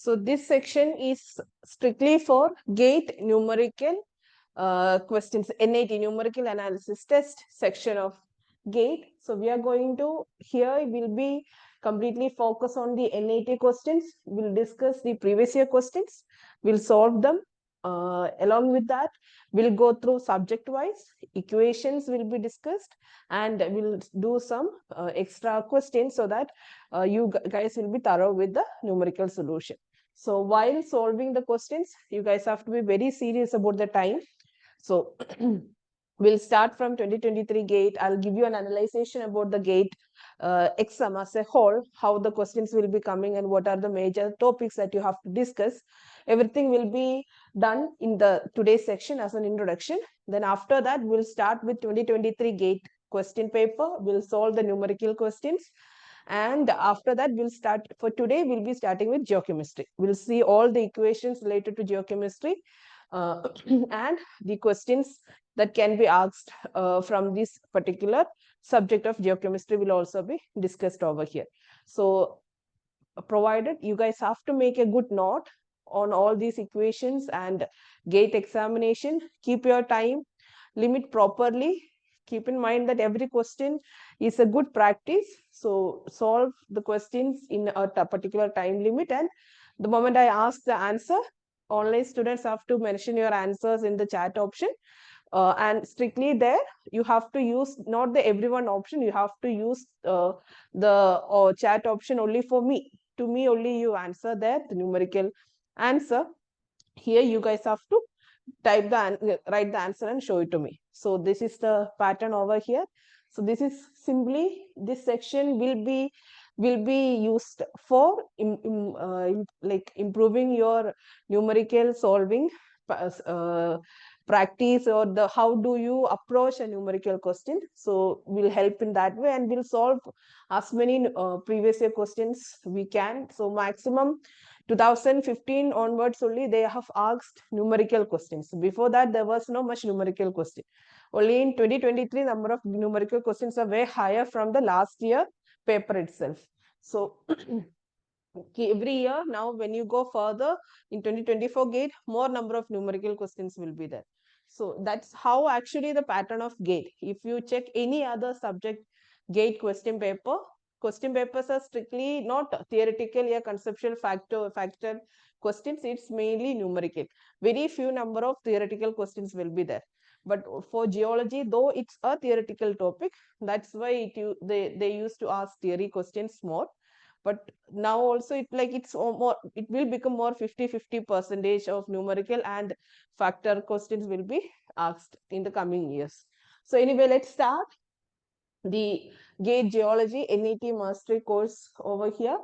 So this section is strictly for GATE numerical questions, NAT numerical analysis test section of GATE. So we are going to, here will be completely focus on the NAT questions. We'll discuss the previous year questions. We'll solve them. Along with that, we'll go through subject wise, equations will be discussed, and we'll do some extra questions so that you guys will be thorough with the numerical solution. So while solving the questions, you guys have to be very serious about the time. So we'll start from 2023 GATE. I'll give you an analyzation about the GATE exam as a whole, how the questions will be coming and what are the major topics that you have to discuss. Everything will be done in the today's section as an introduction. Then after that, we'll start with 2023 GATE question paper. We'll solve the numerical questions. And after that, we'll start, for today, we'll be starting with geochemistry. We'll see all the equations related to geochemistry and the questions that can be asked from this particular subject of geochemistry will also be discussed over here. So provided you guys have to make a good note on all these equations and GATE examination, keep your time limit properly. Keep in mind that every question is a good practice. So solve the questions in a particular time limit, and the moment I ask the answer, online students have to mention your answers in the chat option. And strictly there, you have to use not the everyone option, you have to use the chat option only for me. To me only you answer there, the numerical answer. Here you guys have to write the answer and show it to me. So this is the pattern over here. So this is simply, this section will be used for like improving your numerical solving practice, or the how do you approach a numerical question. So we'll help in that way, and we'll solve as many previous year questions we can. So maximum 2015 onwards only they have asked numerical questions. Before that, there was no much numerical question. Only in 2023, number of numerical questions are way higher from the last year paper itself. So every year now, when you go further in 2024 GATE, more number of numerical questions will be there. So that's how actually the pattern of GATE. If you check any other subject GATE question papers are strictly not theoretical or conceptual factor questions. It's mainly numerical. Very few number of theoretical questions will be there. But for geology, though it's a theoretical topic, that's why they used to ask theory questions more. But now also it will become more 50-50% of numerical and factor questions will be asked in the coming years. So anyway, let's start the GATE Geology NAT Mastery course over here.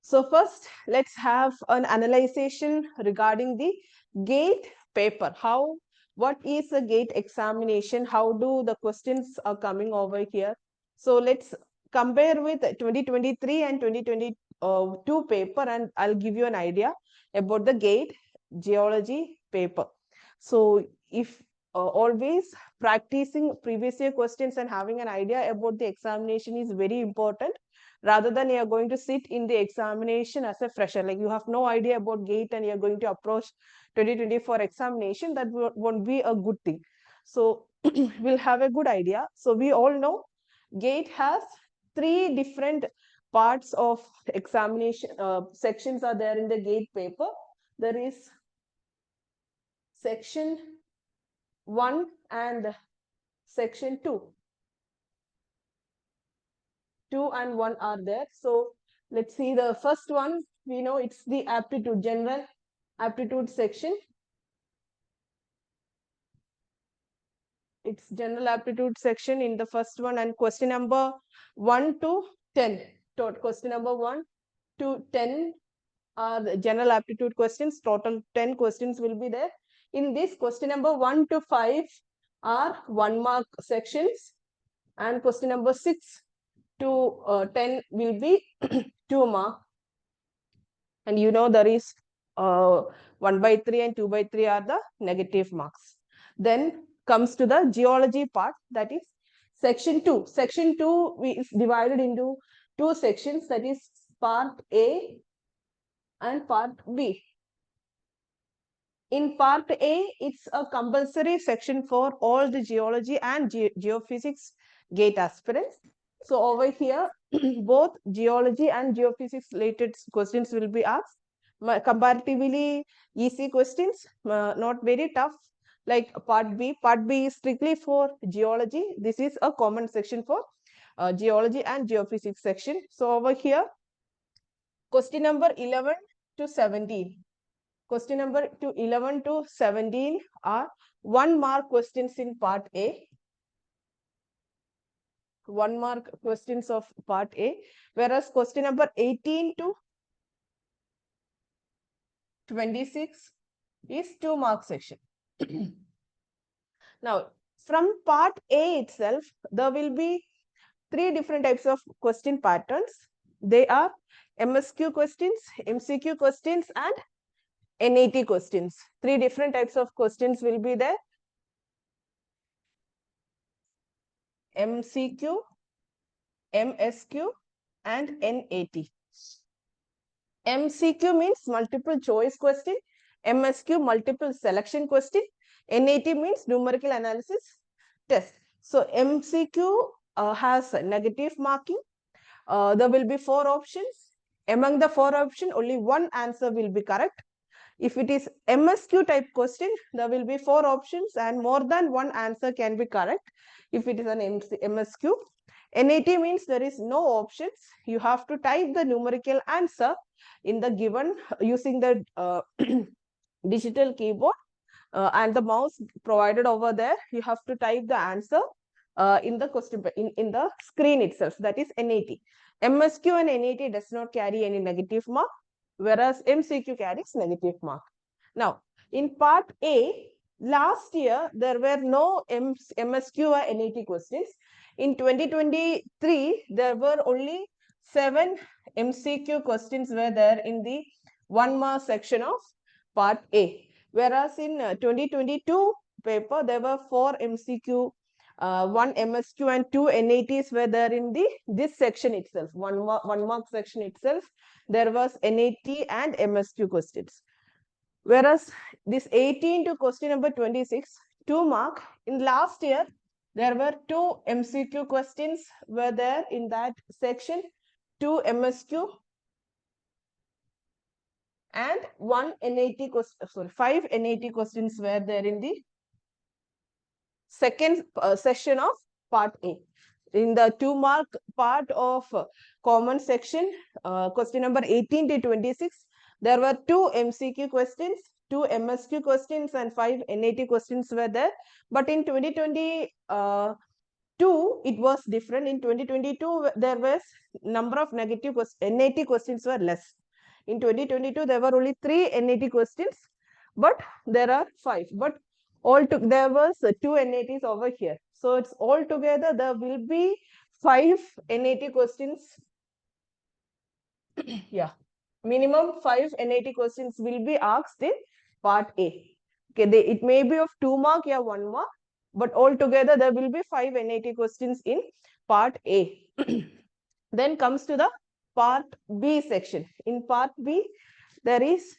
So first, let's have an analyzation regarding the GATE paper. What is a GATE examination? How do the questions are coming over here? So let's compare with 2023 and 2022 paper, and I'll give you an idea about the GATE Geology paper. So if always practicing previous year questions and having an idea about the examination is very important, rather than you're going to sit in the examination as a fresher, like you have no idea about GATE and you're going to approach 2024 examination, that won't be a good thing. So we'll have a good idea. So we all know GATE has 3 different parts of examination. Sections are there in the GATE paper. There is section 1 and section 2. 2 and 1 are there. So let's see the first one. We know it's the aptitude, general aptitude section. It's general aptitude section in the first one, and question number 1 to 10. Question number 1 to 10 are the general aptitude questions. Total 10 questions will be there. In this, question number 1 to 5 are 1 mark sections, and question number 6 to 10 will be 2 mark. And you know there is 1/3 and 2/3 are the negative marks. Then comes to the geology part, that is section 2. Section 2 is divided into 2 sections, that is part A and part B. In part A, it's a compulsory section for all the geology and geophysics GATE aspirants. So over here, both geology and geophysics related questions will be asked. Comparatively easy questions, not very tough, like part B. Part B is strictly for geology. This is a common section for geology and geophysics section. So over here, question number 11 to 17. Question number 11 to 17 are 1 mark questions in part A. 1 mark questions of part A, whereas question number 18 to 26 is 2 mark section. Now, from part A itself, there will be 3 different types of question patterns. They are MSQ questions, MCQ questions, and NAT questions. 3 different types of questions will be there. MCQ, MSQ, and NAT. MCQ means multiple choice question, MSQ multiple selection question, NAT means numerical analysis test. So MCQ has negative marking. There will be 4 options. Among the 4 options, only 1 answer will be correct. If it is MSQ type question, there will be 4 options and more than 1 answer can be correct if it is an MSQ. NAT means there is no options. You have to type the numerical answer in the given using the digital keyboard and the mouse provided over there. You have to type the answer in the question in the screen itself. That is NAT. MSQ and NAT does not carry any negative mark, whereas MCQ carries negative mark. Now, in part A, last year there were no MSQ or NAT questions. In 2023, there were only 7 MCQ questions were there in the 1 mark section of part A. Whereas in 2022 paper, there were 4 MCQ, 1 MSQ and 2 NATs were there in this section itself. 1 mark section itself, there was NAT and MSQ questions. Whereas this 18 to question number 26, 2 mark, in last year, there were 2 MCQ questions were there in that section, 2 MSQ and 1 NAT question, sorry, 5 NAT questions were there in the second session of part A. In the 2 mark part of common section, question number 18 to 26, there were 2 MCQ questions, 2 MSQ questions and 5 NAT questions were there. But in 2022, it was different. In 2022, there was number of negative NAT questions were less. In 2022, there were only 3 NAT questions, but there are 5. But there was 2 NATs over here. So it's all together there will be 5 NAT questions. Yeah, minimum 5 NAT questions will be asked in part A. Okay, it may be of 2 mark or 1 mark, but all together there will be 5 NAT questions in part A. Then comes to the part B section. In part B, there is,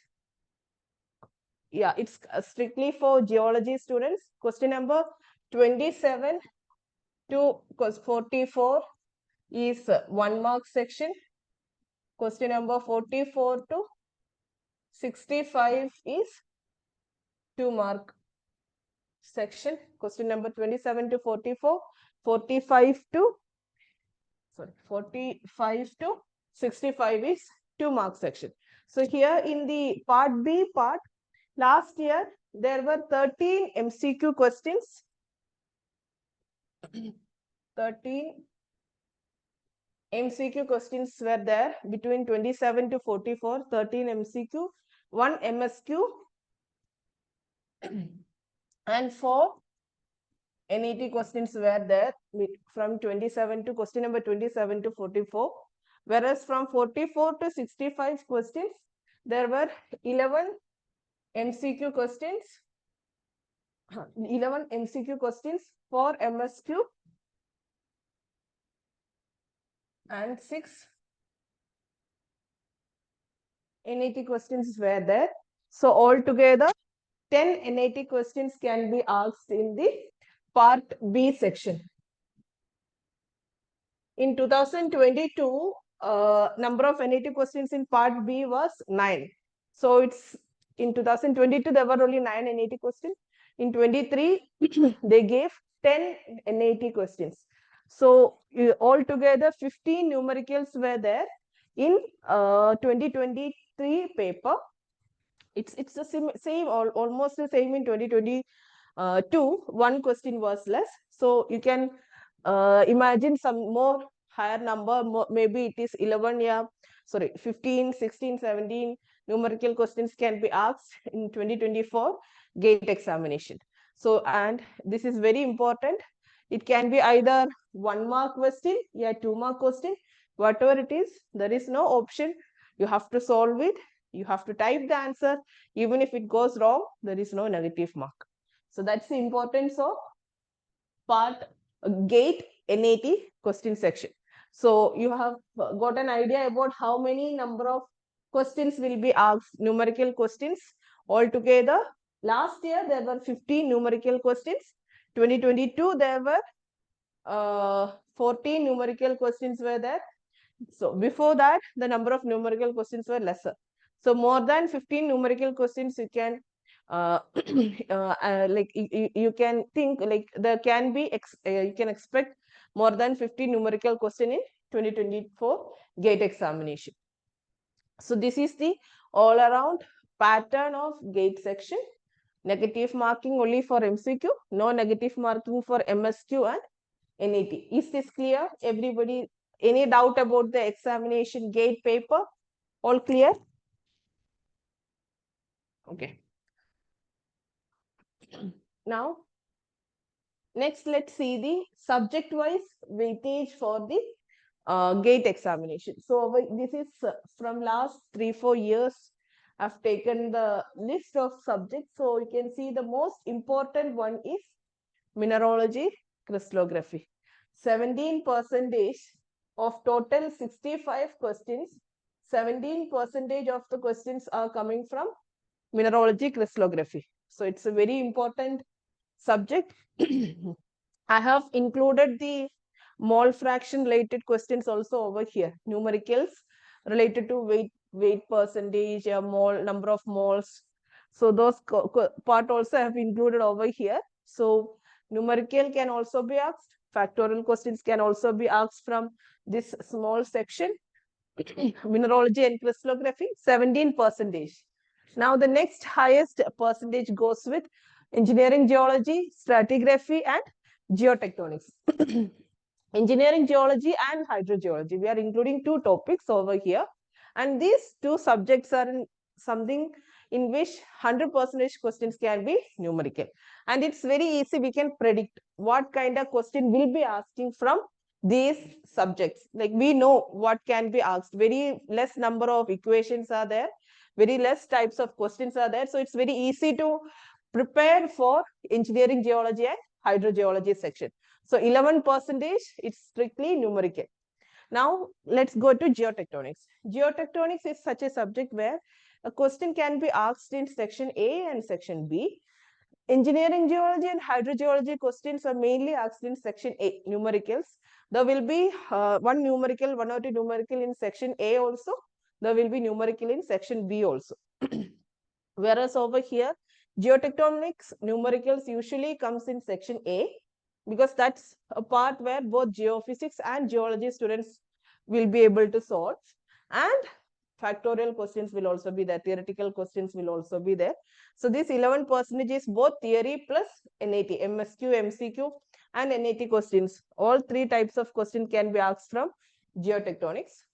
yeah, it's strictly for geology students. Question number 27 to 44 is 1 mark section. Question number 44 to 65 is 2 mark section. Question number 27 to 44, 45 to 65 is 2 mark section. So here in the part B part, last year there were 13 MCQ questions. 13 MCQ questions were there between 27 to 44, 13 MCQ, 1 MSQ and 4 NAT questions were there from 27 to question number 27 to 44. Whereas from 44 to 65 questions, there were 11 MCQ questions, 11 MCQ questions, 4 MSQ and 6 NAT questions were there. So altogether, 10 NAT questions can be asked in the part B section. In 2022, number of NAT questions in part B was 9. So it's in 2022, there were only 9 NAT questions. In 23, they gave 10 NAT questions. So altogether, 15 numericals were there in 2023 paper. It's the same almost the same in 2022. One question was less. So you can imagine some more higher number, maybe it is 11, yeah, sorry, 15, 16, 17 numerical questions can be asked in 2024 GATE examination. So, and this is very important. It can be either 1 mark question, yeah, 2 mark question, whatever it is, there is no option. You have to solve it. You have to type the answer. Even if it goes wrong, there is no negative mark. So that's the importance of part GATE NAT question section. So you have got an idea about how many number of questions will be asked, numerical questions altogether. Last year, there were 15 numerical questions. 2022, there were 14 numerical questions were there. So before that, the number of numerical questions were lesser. So more than 15 numerical questions you can like you can think like there can be you can expect more than 15 numerical question in 2024 GATE examination. So this is the all around pattern of GATE section. Negative marking only for MCQ, no negative marking for MSQ and NAT. Is this clear? Everybody, any doubt about the examination GATE paper? All clear? Okay. Now, next let's see the subject-wise weightage for the GATE examination. So this is from last 3-4 years. I've taken the list of subjects. So you can see the most important one is mineralogy, crystallography. 17% of total 65 questions, 17% of the questions are coming from mineralogy, crystallography. So it's a very important subject. I have included the mole fraction related questions also over here. Numericals related to weight percentage, mole, number of moles. So those part also I have included over here. So numerical can also be asked. Factorial questions can also be asked from this small section. Mineralogy and crystallography, 17%. Now the next highest percentage goes with engineering geology, stratigraphy and geotectonics. Engineering geology and hydrogeology. We are including 2 topics over here. And these 2 subjects are in something in which 100% questions can be numerical. And it's very easy. We can predict what kind of question will be asking from these subjects. Like we know what can be asked. Very less number of equations are there. Very less types of questions are there. So it's very easy to prepare for engineering geology and hydrogeology section. So 11% it's strictly numerical. Now let's go to geotectonics. Geotectonics is such a subject where a question can be asked in section A and section B. Engineering geology and hydrogeology questions are mainly asked in section A, numericals. There will be one numerical, 1 or 2 numerical in section A also. There will be numerical in section B also. Whereas over here, geotectonics numericals usually comes in section A because that's a part where both geophysics and geology students will be able to solve. And factorial questions will also be there. Theoretical questions will also be there. So this 11% is both theory plus NAT, MSQ, MCQ and NAT questions. All 3 types of questions can be asked from geotectonics.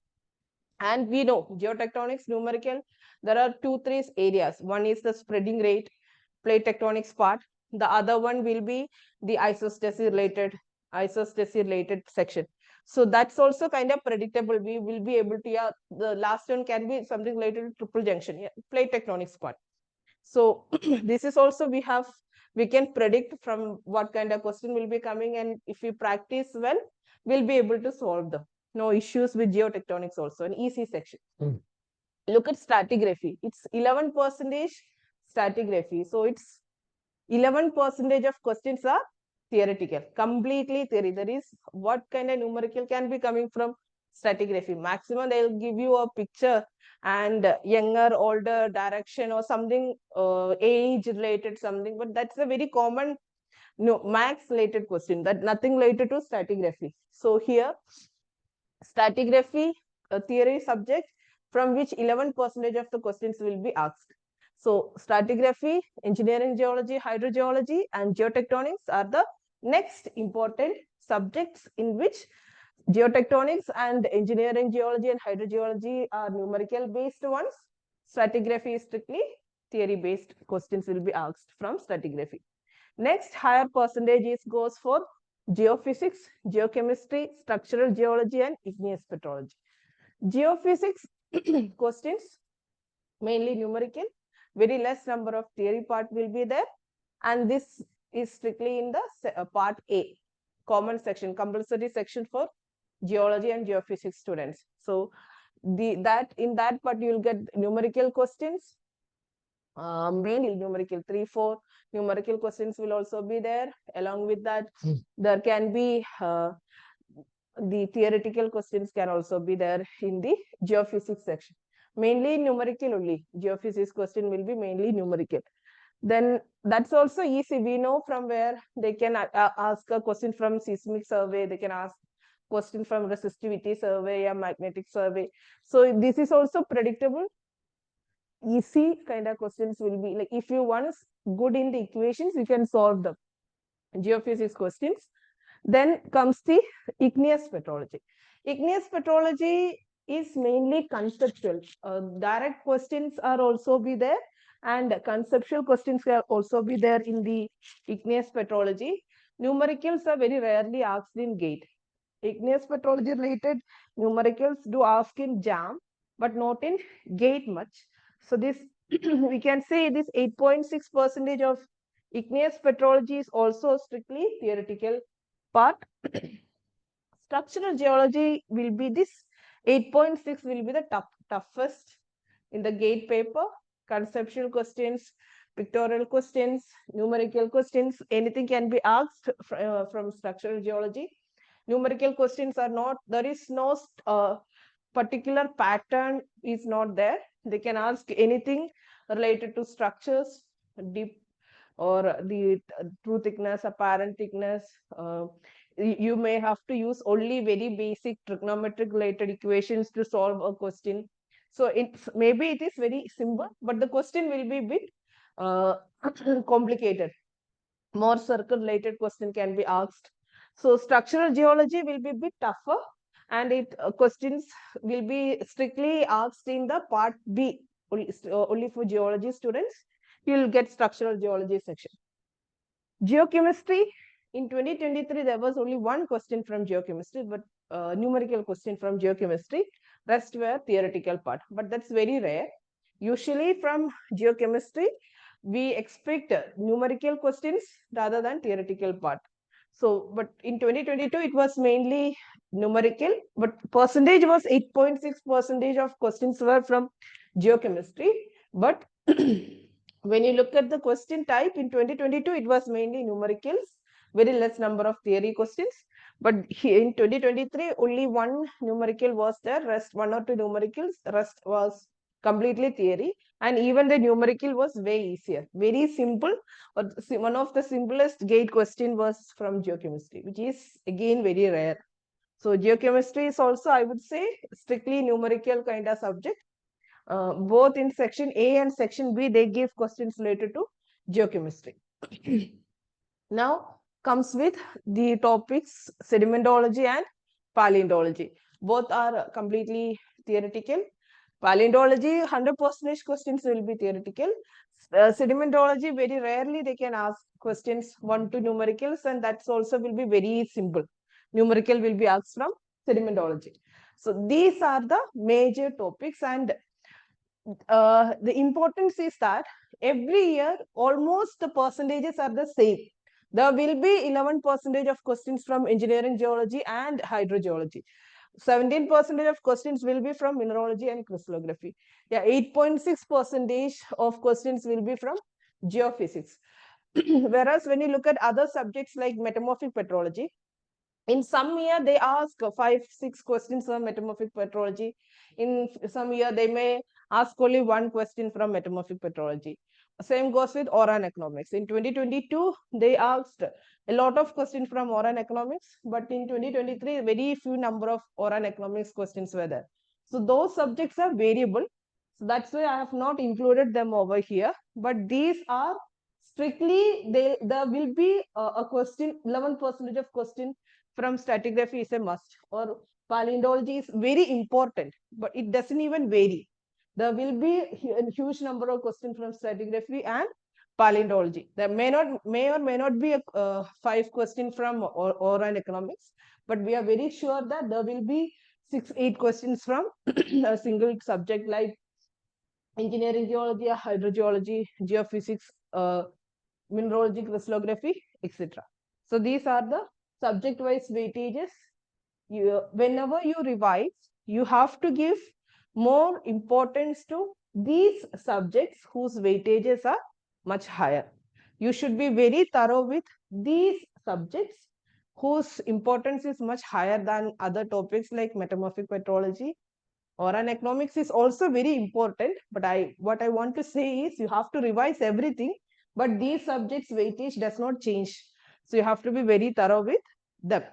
And we know geotectonics numerical, there are 2-3 areas. One is the spreading rate, plate tectonics part. The other one will be the isostasy related section. So that's also kind of predictable. We will be able to, yeah, the last one can be something related to triple junction, yeah, plate tectonics part. So this is also we can predict from what kind of question will be coming, and if we practice well, we'll be able to solve them. No issues with geotectonics also, an easy section. Look at stratigraphy. It's 11% stratigraphy. So it's 11% of questions are theoretical, completely theory. There is what kind of numerical can be coming from stratigraphy. Maximum they'll give you a picture and younger, older, direction or something, age related something, but that's a very common max related question, that nothing related to stratigraphy. So here stratigraphy, a theory subject from which 11% of the questions will be asked. So stratigraphy, engineering geology, hydrogeology, and geotectonics are the next important subjects in which geotectonics and engineering geology and hydrogeology are numerical based ones. Stratigraphy is strictly theory based questions will be asked from stratigraphy. Next, higher percentages goes for geophysics, geochemistry, structural geology, and igneous petrology. Geophysics questions, mainly numerical, very less number of theory part will be there. And this is strictly in the part A, common section, compulsory section for geology and geophysics students. So in that part you will get numerical questions, mainly numerical 3-4 numerical questions will also be there. Along with that, there can be the theoretical questions can also be there in the geophysics section. Mainly numerical only. Geophysics question will be mainly numerical. Then that's also easy. We know from where they can ask a question from seismic survey. They can ask question from resistivity survey or magnetic survey. So this is also predictable. Easy kind of questions will be like, if you once good in the equations, you can solve them. Geophysics questions. Then comes the igneous petrology. Igneous petrology is mainly conceptual. Direct questions are also be there, and conceptual questions can also be there in the igneous petrology. Numericals are very rarely asked in GATE. Igneous petrology related numericals do ask in JAM, but not in GATE much. So this we can say this 8.6% of igneous petrology is also strictly theoretical part. Structural geology will be this 8.6 will be the toughest in the GATE paper. Conceptual questions, pictorial questions, numerical questions, anything can be asked from structural geology. Numerical questions are not, there is no particular pattern is not there. They can ask anything related to structures, deep or the true thickness, apparent thickness. You may have to use only very basic trigonometric related equations to solve a question. So it's maybe it is very simple, but the question will be a bit complicated. More circle related question can be asked. So structural geology will be a bit tougher, and it questions will be strictly asked in the part B, only for geology students. You will get structural geology section. Geochemistry, in 2023, there was only one question from geochemistry, but numerical question from geochemistry. Rest were theoretical part, but that's very rare. Usually from geochemistry, we expect numerical questions rather than theoretical part. So, but in 2022, it was mainly numerical, but percentage was 8.6% of questions were from geochemistry. But when you look at the question type in 2022, it was mainly numericals, very less number of theory questions. But here in 2023, only one numerical was there, rest 1 or 2 numericals, rest was completely theory. And even the numerical was way easier, very simple. But one of the simplest GATE question was from geochemistry, which is again very rare. So geochemistry is also, I would say, strictly numerical kind of subject. Both in section A and section B, they give questions related to geochemistry. Now comes with the topics sedimentology and paleontology. Both are completely theoretical. Paleontology, 100% questions will be theoretical. Sedimentology, very rarely they can ask questions 1 to numericals, and that's also will be very simple. Numerical will be asked from sedimentology. So these are the major topics, and the importance is that every year almost the percentages are the same. There will be 11% of questions from engineering geology and hydrogeology. 17% of questions will be from mineralogy and crystallography. Yeah, 8.6% of questions will be from geophysics. Whereas when you look at other subjects like metamorphic petrology, in some year they ask 5-6 questions from metamorphic petrology. In some year they may ask only one question from metamorphic petrology. Same goes with Oran economics. In 2022 they asked a lot of questions from Oran economics, but in 2023 very few number of Oran economics questions were there. So those subjects are variable, so that's why I have not included them over here. But these are strictly, there will be a question, 11% of question from stratigraphy is a must, or paleontology is very important, but it doesn't even vary. There will be a huge number of questions from stratigraphy and paleontology. There may or may not be a 5 questions from Oran economics, but we are very sure that there will be 6-8 questions from a single subject like engineering geology, hydrogeology, geophysics, mineralogy, crystallography, etc. So these are the subject-wise weightages. Whenever you revise, you have to give more importance to these subjects whose weightages are much higher. You should be very thorough with these subjects whose importance is much higher than other topics like metamorphic petrology. Oran economics is also very important, but what I want to say is you have to revise everything, but these subjects weightage does not change. So you have to be very thorough with them.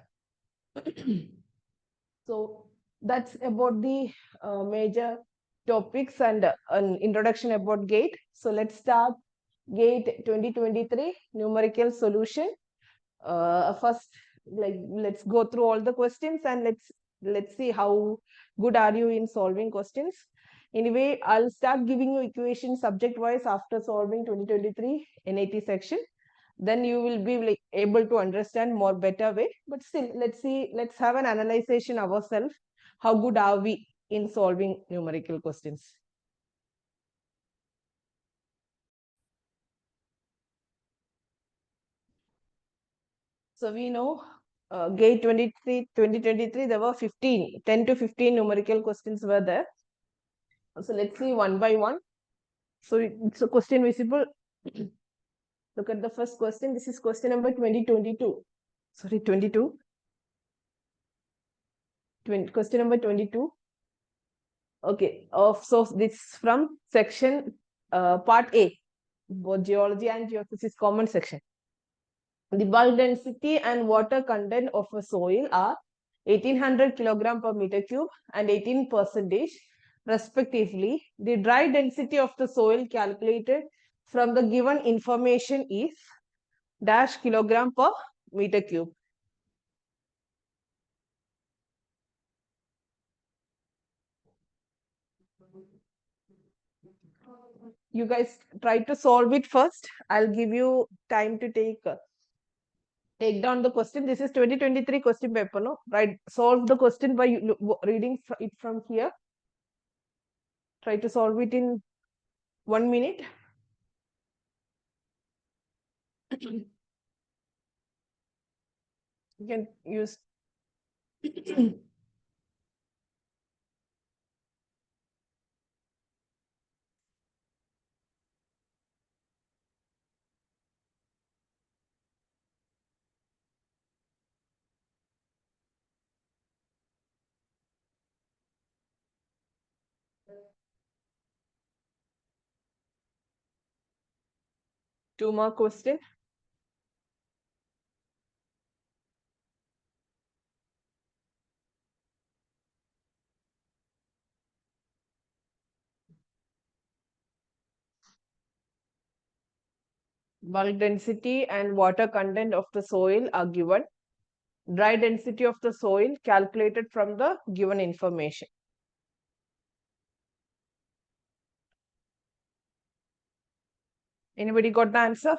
So that's about the major topics and an introduction about GATE. So let's start GATE 2023 numerical solution. First, let's go through all the questions and let's see how good are you in solving questions. Anyway, I'll start giving you equations subject wise after solving 2023 NAT section. Then you will be able to understand more better way. But still, let's have an analysis ourselves. How good are we in solving numerical questions? So we know GATE 2023, there were 10 to 15 numerical questions were there. So let's see one by one. So it's a question visible. Look at the first question. This is question number 2022. Sorry, 22. Question number 22. Okay. So this is from section part A, both geology and geophysics common section. The bulk density and water content of a soil are 1800 kilogram per meter cube and 18% respectively. The dry density of the soil calculated from the given information is dash kilogram per meter cube. You guys try to solve it first. I'll give you time to take down the question. This is 2023 question paper, no? Right. Solve the question by reading it from here. Try to solve it in 1 minute. You can use 2 more question. Bulk density and water content of the soil are given. Dry density of the soil calculated from the given information. Anybody got the answer?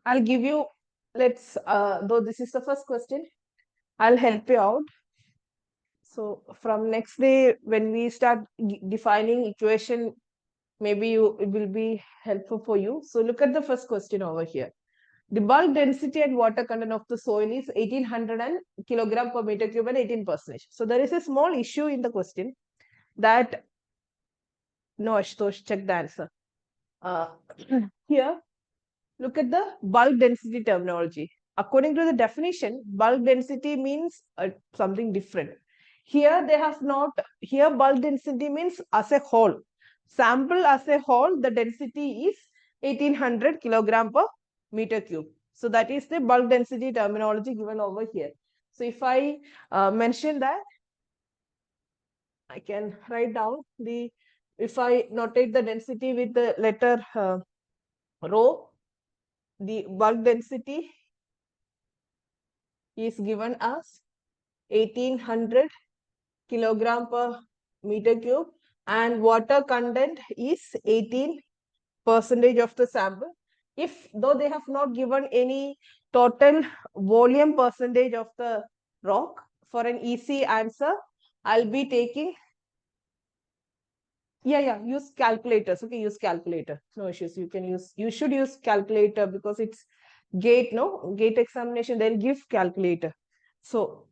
I'll give you, though this is the first question, I'll help you out. So from next day, when we start defining equation maybe it will be helpful for you. So look at the first question over here. The bulk density and water content of the soil is 1800 kilogram per meter cube and 18%. So there is a small issue in the question that, no, Ashutosh, check the answer. Here, look at the bulk density terminology. According to the definition, bulk density means something different. Here they have not, here bulk density means as a whole. Sample as a whole, the density is 1800 kilogram per meter cube. So that is the bulk density terminology given over here. So if I mention that, I can write down if I notate the density with the letter rho, the bulk density is given as 1800 kilogram per meter cube and water content is 18% of the sample. If though they have not given any total volume percentage of the rock, for an easy answer, I'll be taking, use calculators. Okay, use calculator. No issues. You should use calculator because it's GATE, no? GATE examination, they'll give calculator. So,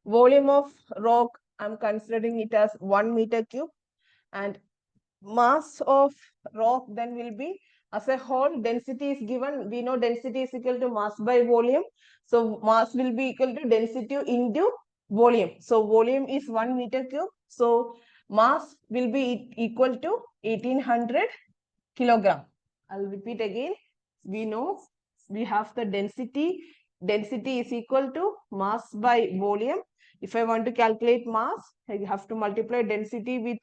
volume of rock, I'm considering it as 1 meter cube, and mass of rock then will be as a whole, density is given. We know density is equal to mass by volume. So, mass will be equal to density into volume. So, volume is 1 meter cube. So, mass will be equal to 1800 kilogram. I'll repeat again. We know we have the density. Density is equal to mass by volume. If I want to calculate mass, I have to multiply density with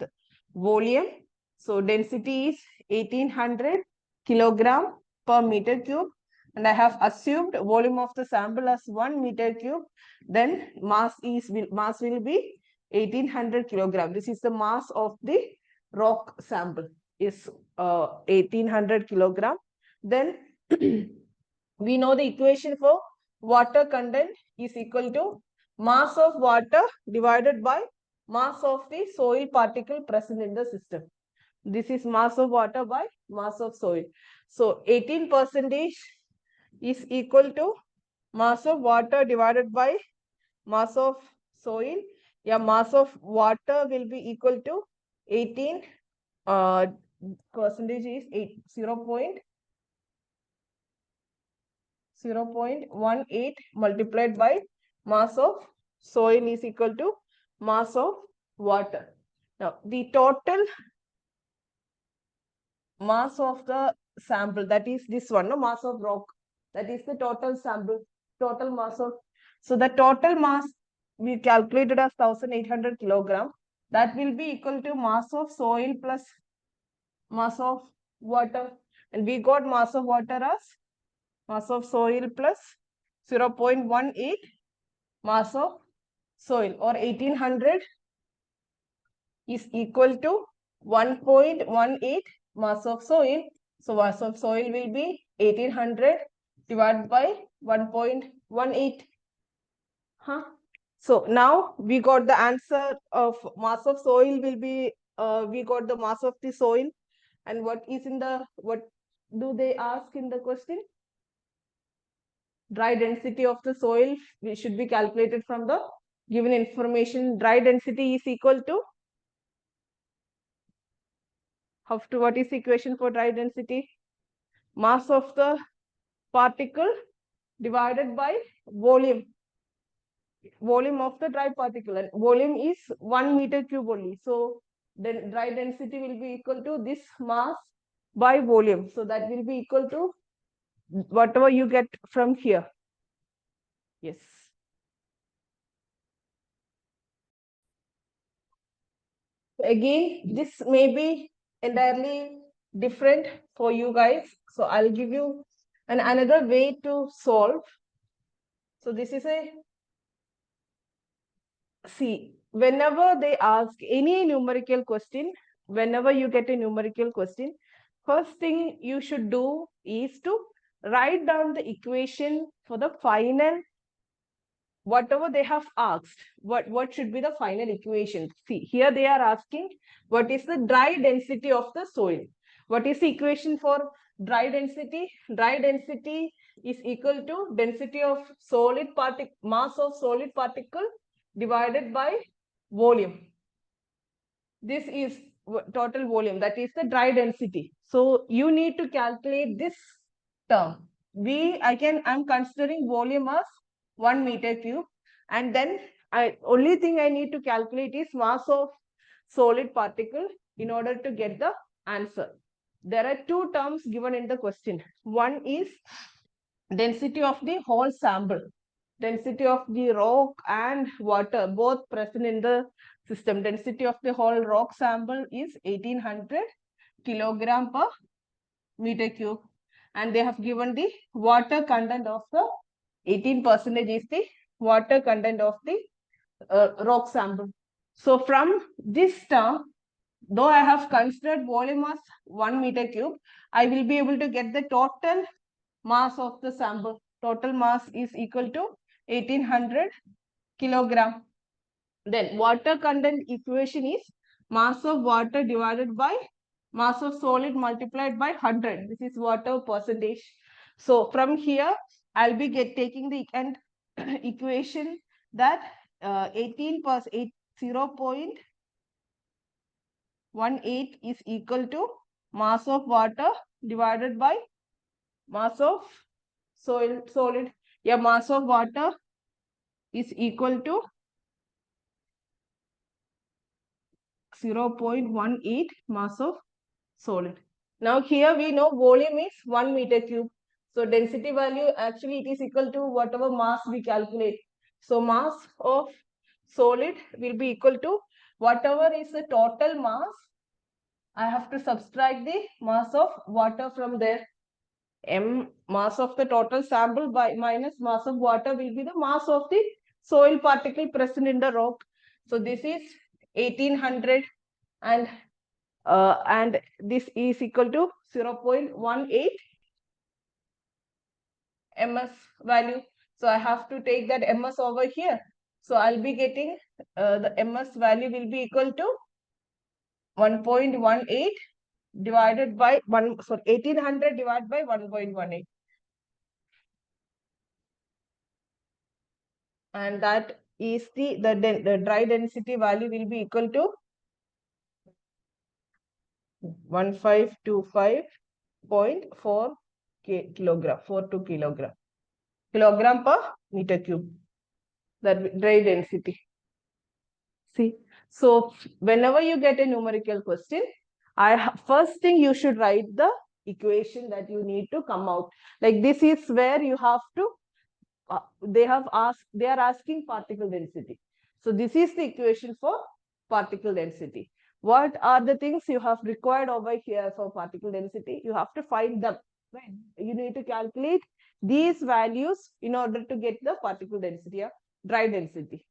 volume. So density is 1800 kilogram per meter cube. And I have assumed volume of the sample as 1 meter cube. Then mass will be 1800 kilogram. This is the mass of the rock sample is 1800 kilogram. Then we know the equation for water content is equal to mass of water divided by mass of the soil particle present in the system. This is mass of water by mass of soil. So 18% is equal to mass of water divided by mass of soil. Yeah, mass of water will be equal to 18 percentage is 0.18 multiplied by mass of soil is equal to mass of water. Now, the total mass of the sample, that is this one, no, mass of rock, that is the total sample, total mass of, so the total mass we calculated as 1800 kilogram, that will be equal to mass of soil plus mass of water, and we got mass of water as mass of soil plus 0.18 mass of soil, or 1800 is equal to 1.18 mass of soil. So mass of soil will be 1800 divided by 1.18. So now we got the answer of mass of soil will be, we got the mass of the soil, and what do they ask in the question? Dry density of the soil should be calculated from the given information. Dry density is equal to, what is the equation for dry density? Mass of the particle divided by volume of the dry particle, and volume is 1 meter cube only. So then dry density will be equal to this mass by volume. So that will be equal to whatever you get from here. Yes. Again, this may be entirely different for you guys. So I'll give you another way to solve. So this is see, whenever they ask any numerical question, whenever you get a numerical question, first thing you should do is to write down the equation for the final whatever they have asked, what should be the final equation? See, here they are asking what is the dry density of the soil. What is the equation for dry density? Dry density is equal to density of solid particle, mass of solid particle divided by volume. This is total volume, that is the dry density. So you need to calculate this term. I'm considering volume as 1 meter cube, and then only thing I need to calculate is mass of solid particle in order to get the answer. There are two terms given in the question. One is density of the whole sample, density of the rock and water both present in the system. Density of the whole rock sample is 1800 kilogram per meter cube, and they have given the water content of the 18% is the water content of the rock sample. So from this term, though I have considered volume as 1 meter cube, I will be able to get the total mass of the sample. Total mass is equal to 1800 kilogram. Then water content equation is mass of water divided by mass of solid multiplied by 100. This is water percentage. So from here, I'll be taking the end equation that 0.18 is equal to mass of water divided by mass of solid. Yeah, mass of water is equal to 0.18 mass of solid. Now here we know volume is 1 meter cube. So density value actually it is equal to whatever mass we calculate. So mass of solid will be equal to whatever is the total mass. I have to subtract the mass of water from there. M mass of the total sample by minus mass of water will be the mass of the soil particle present in the rock. So this is 1800 and this is equal to 0.18 ms value. So I have to take that ms over here. So I'll be getting the ms value will be equal to 1.18 divided by 1800 divided by 1.18. And that is the dry density value will be equal to 1525.4 kilogram, 42 kilogram per meter cube. That dry density. See, so whenever you get a numerical question, first thing you should write the equation that you need to come out. Like this is where you have to. They are asking particle density. So this is the equation for particle density. What are the things you have required over here for particle density? You have to find them. Right? You need to calculate these values in order to get the particle density, dry density.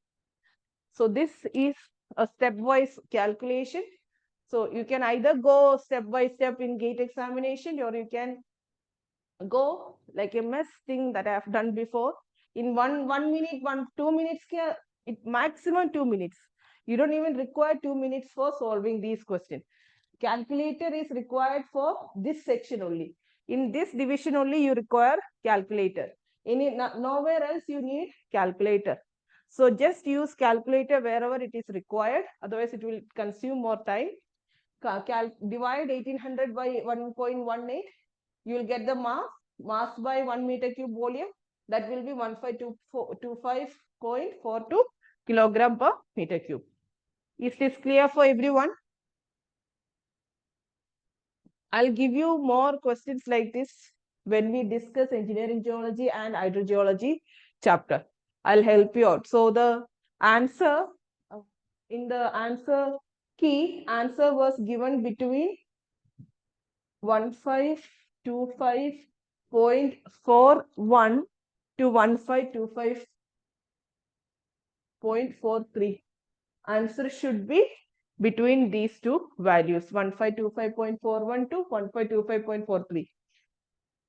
So this is a stepwise calculation. So you can either go step by step in GATE examination, or you can go like a mess thing that I have done before. In 1 minute, 2 minutes, maximum 2 minutes. You don't even require 2 minutes for solving these questions. Calculator is required for this section only. In this division only you require calculator. Nowhere else you need calculator. So just use calculator wherever it is required. Otherwise it will consume more time. Divide 1800 by 1.18. You will get the mass by 1 meter cube volume. That will be 1525.42 kilogram per meter cube. Is this clear for everyone? I'll give you more questions like this when we discuss engineering geology and hydrogeology chapter. I'll help you out. So the answer, in the answer key, answer was given between 1525.41 to 1525.43. Answer should be between these two values, 1525.41 to 1525.43.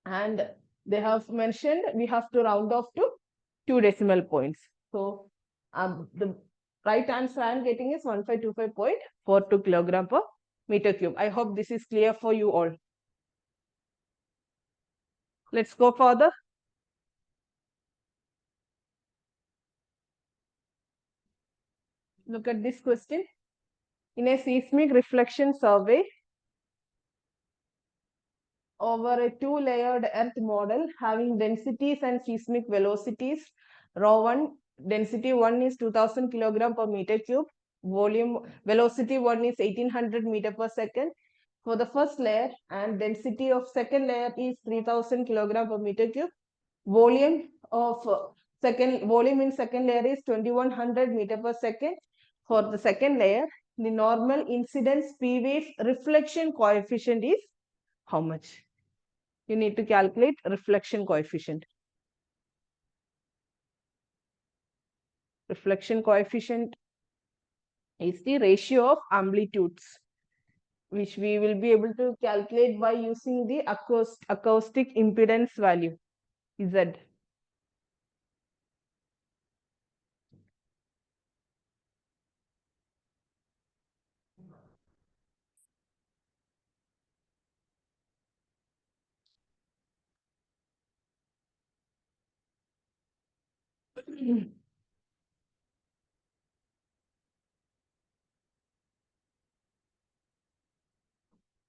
And they have mentioned we have to round off to 2 decimal points. So the right answer I am getting is 1525.42 kilogram per meter cube. I hope this is clear for you all. Let's go further. Look at this question. In a seismic reflection survey over a two-layered earth model having densities and seismic velocities, ρ1 density 1 is 2000 kilogram per meter cube, volume velocity 1 is 1800 meter per second for the first layer, and density of second layer is 3000 kilogram per meter cube. Volume of volume in second layer is 2100 meter per second. For the second layer, the normal incidence P wave reflection coefficient is how much? You need to calculate reflection coefficient. Reflection coefficient is the ratio of amplitudes, which we will be able to calculate by using the acoustic impedance value, Z.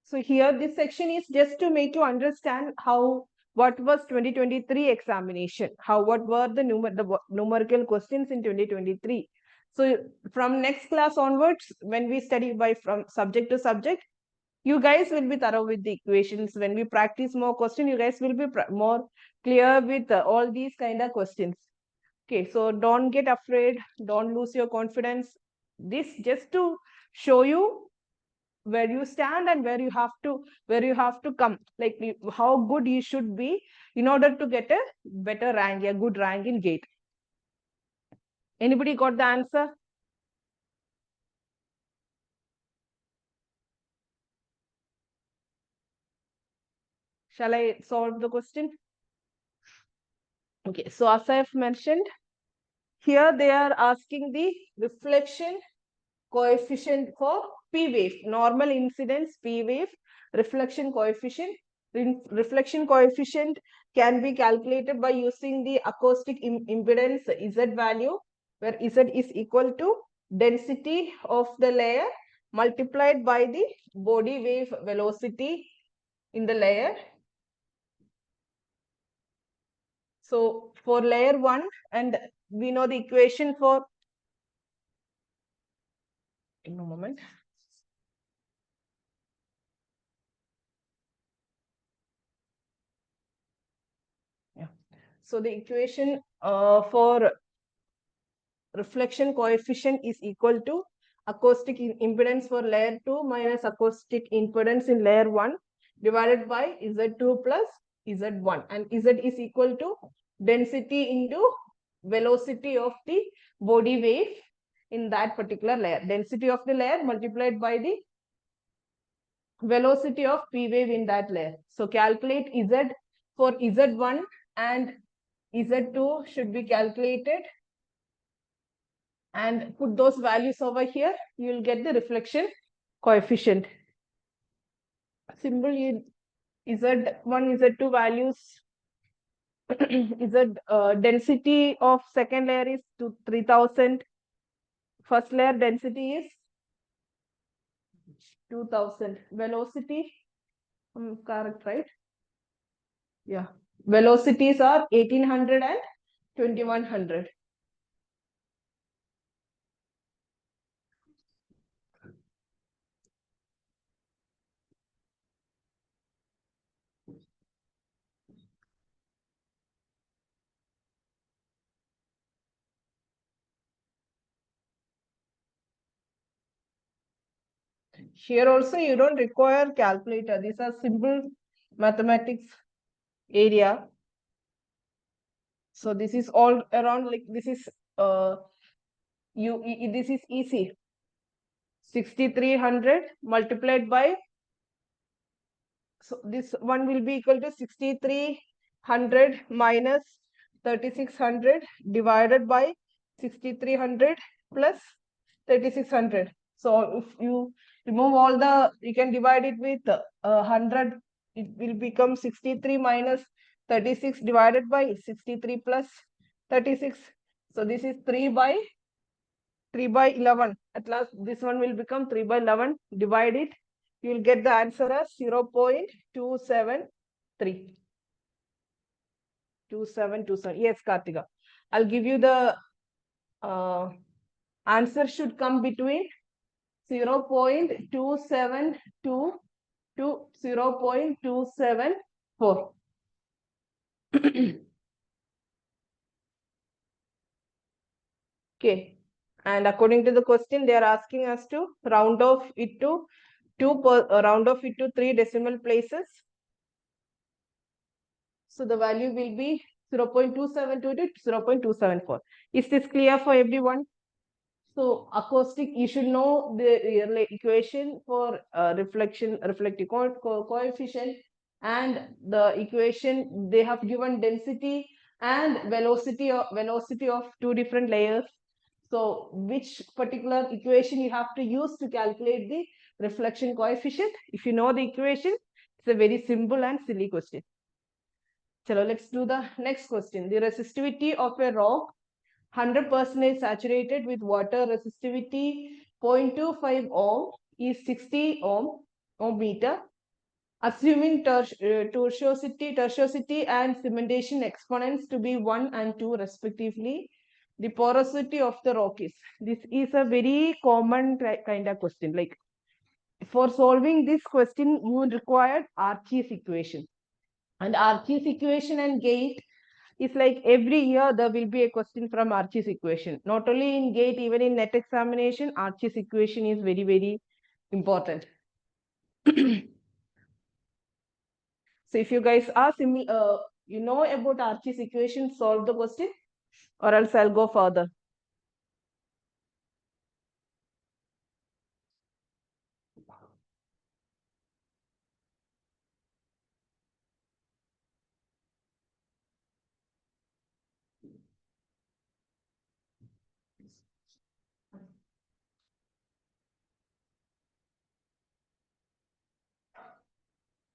So here this section is just to make you understand what was 2023 examination, what were the numerical questions in 2023. So from next class onwards, when we study from subject to subject, you guys will be thorough with the equations. When we practice more questions, you guys will be more clear with all these kind of questions. Okay, so don't get afraid, don't lose your confidence. This just to show you where you stand and where you have to come, like how good you should be in order to get a better rank, a good rank in GATE. Anybody got the answer? Shall I solve the question? Okay, so as I have mentioned, here they are asking the reflection coefficient for P wave, normal incidence P wave, reflection coefficient. Reflection coefficient can be calculated by using the acoustic impedance Z value, where Z is equal to density of the layer multiplied by the body wave velocity in the layer. So for layer 1, and we know the equation for, in a moment. Yeah. So the equation for reflection coefficient is equal to acoustic impedance for layer 2 minus acoustic impedance in layer 1 divided by Z2 plus Z1, and Z is equal to density into velocity of the body wave in that particular layer. Density of the layer multiplied by the velocity of P wave in that layer. So calculate Z for Z1 and Z2 should be calculated, and put those values over here. You will get the reflection coefficient. Simple. Z1, Z2 values. Density of second layer is 3000. First layer density is 2000. Velocity, correct, right? Yeah. Velocities are 1800 and 2100. Here also you don't require calculator. These are simple mathematics area. So this is all around, like this is this is easy. 6300 multiplied by, so this one will be equal to 6300 minus 3600 divided by 6300 plus 3600. So if you remove all the, you can divide it with 100. It will become 63 minus 36 divided by 63 plus 36. So this is 3 by 11. At last, this one will become 3 by 11. Divide it. You will get the answer as 0.273. 2727. Yes, Kartika. I'll give you the answer should come between 0.272 to 0.274. Okay. And according to the question, they are asking us to round off it to round off it to 3 decimal places. So the value will be 0.272 to 0.274. Is this clear for everyone? So acoustic, you should know the equation for reflective coefficient, and the equation they have given density and velocity of two different layers. So which particular equation you have to use to calculate the reflection coefficient? If you know the equation, it's a very simple and silly question. So let's do the next question. The resistivity of a rock 100% saturated with water, resistivity 0.25 ohm is 60 ohm meter. Assuming tortuosity and cementation exponents to be 1 and 2 respectively, the porosity of the rock is. This is a very common kind of question. Like for solving this question, you require Archie's equation. And Archie's equation and GATE is like every year there will be a question from Archie's equation. Not only in GATE, even in NET examination, Archie's equation is very, very important. So if you guys are you know about Archie's equation, solve the question, or else I'll go further.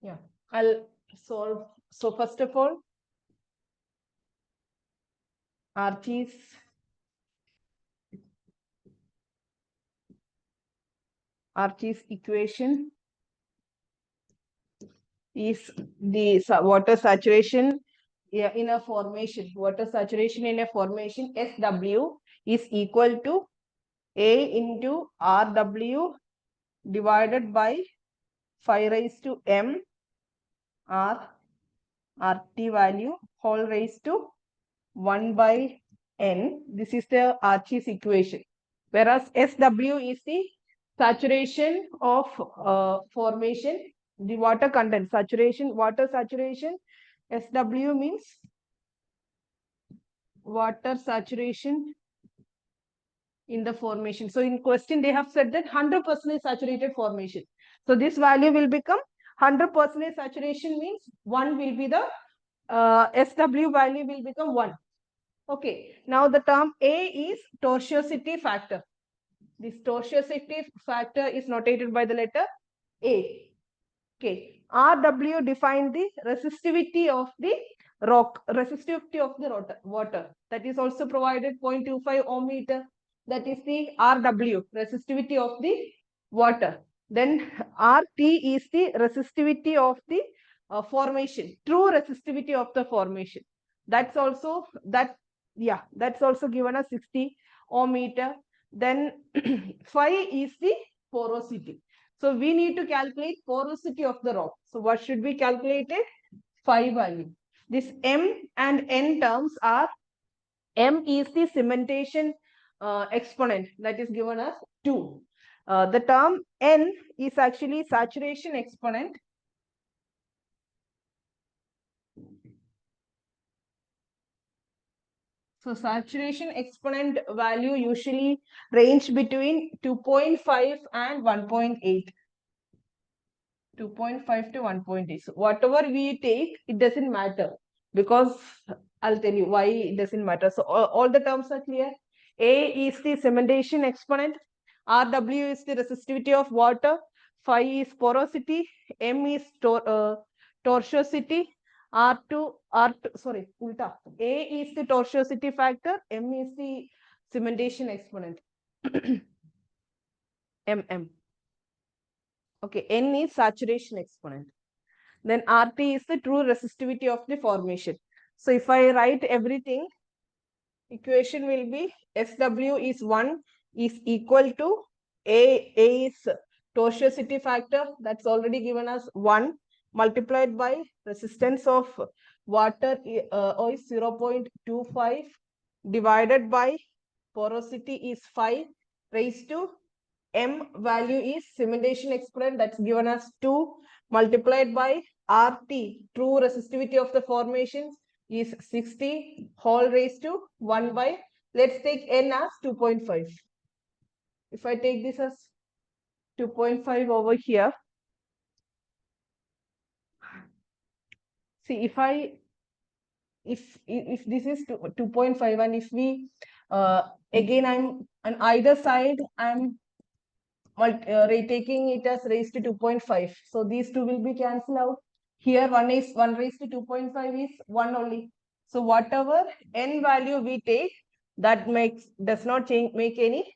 Yeah, I'll solve. So first of all, Archie's equation is the water saturation in a formation. Water saturation in a formation SW is equal to A into RW divided by 5 raised to M RT value whole raised to 1 by N. This is the Archie's equation. Whereas SW is the saturation of formation, the water content, water saturation. SW means water saturation in the formation. So in question, they have said that 100% saturated formation. So this value will become 100% saturation means 1 will be the SW value will become 1. Okay. Now the term A is tortuosity factor. This tortuosity factor is notated by the letter A. Okay. RW define the resistivity of the rock, resistivity of the water. That is also provided 0.25 ohm meter. That is the RW, resistivity of the water. Then RT is the resistivity of the formation, true resistivity of the formation. That's also that's also given as 60 ohm meter. Then phi is the porosity. So we need to calculate porosity of the rock. So what should be calculated? Phi value. This M and N terms are, M is the cementation exponent, that is given as 2. The term N is actually saturation exponent. So saturation exponent value usually range between 2.5 and 1.8. 2.5 to 1.8. So whatever we take, it doesn't matter, because I'll tell you why it doesn't matter. So all the terms are clear. A is the cementation exponent, Rw is the resistivity of water, phi is porosity, M is tortuosity, ulta. A is the tortuosity factor, M is the cementation exponent. MM. Okay, N is saturation exponent. Then RT is the true resistivity of the formation. So if I write everything, equation will be SW is 1 is equal to A is tortuosity factor, that's already given us 1 multiplied by resistance of water is 0.25 divided by porosity is 5 raised to M value is cementation exponent, that's given as 2 multiplied by RT, true resistivity of the formations is 60 whole raised to 1 by, let's take N as 2.5. If I take this as 2.5 over here, see if this is 2.5 and if we again I'm on either side I'm taking it as raised to 2.5. So these two will be cancelled out. Here 1 raised to 2.5 is 1 only. So whatever N value we take, that does not make any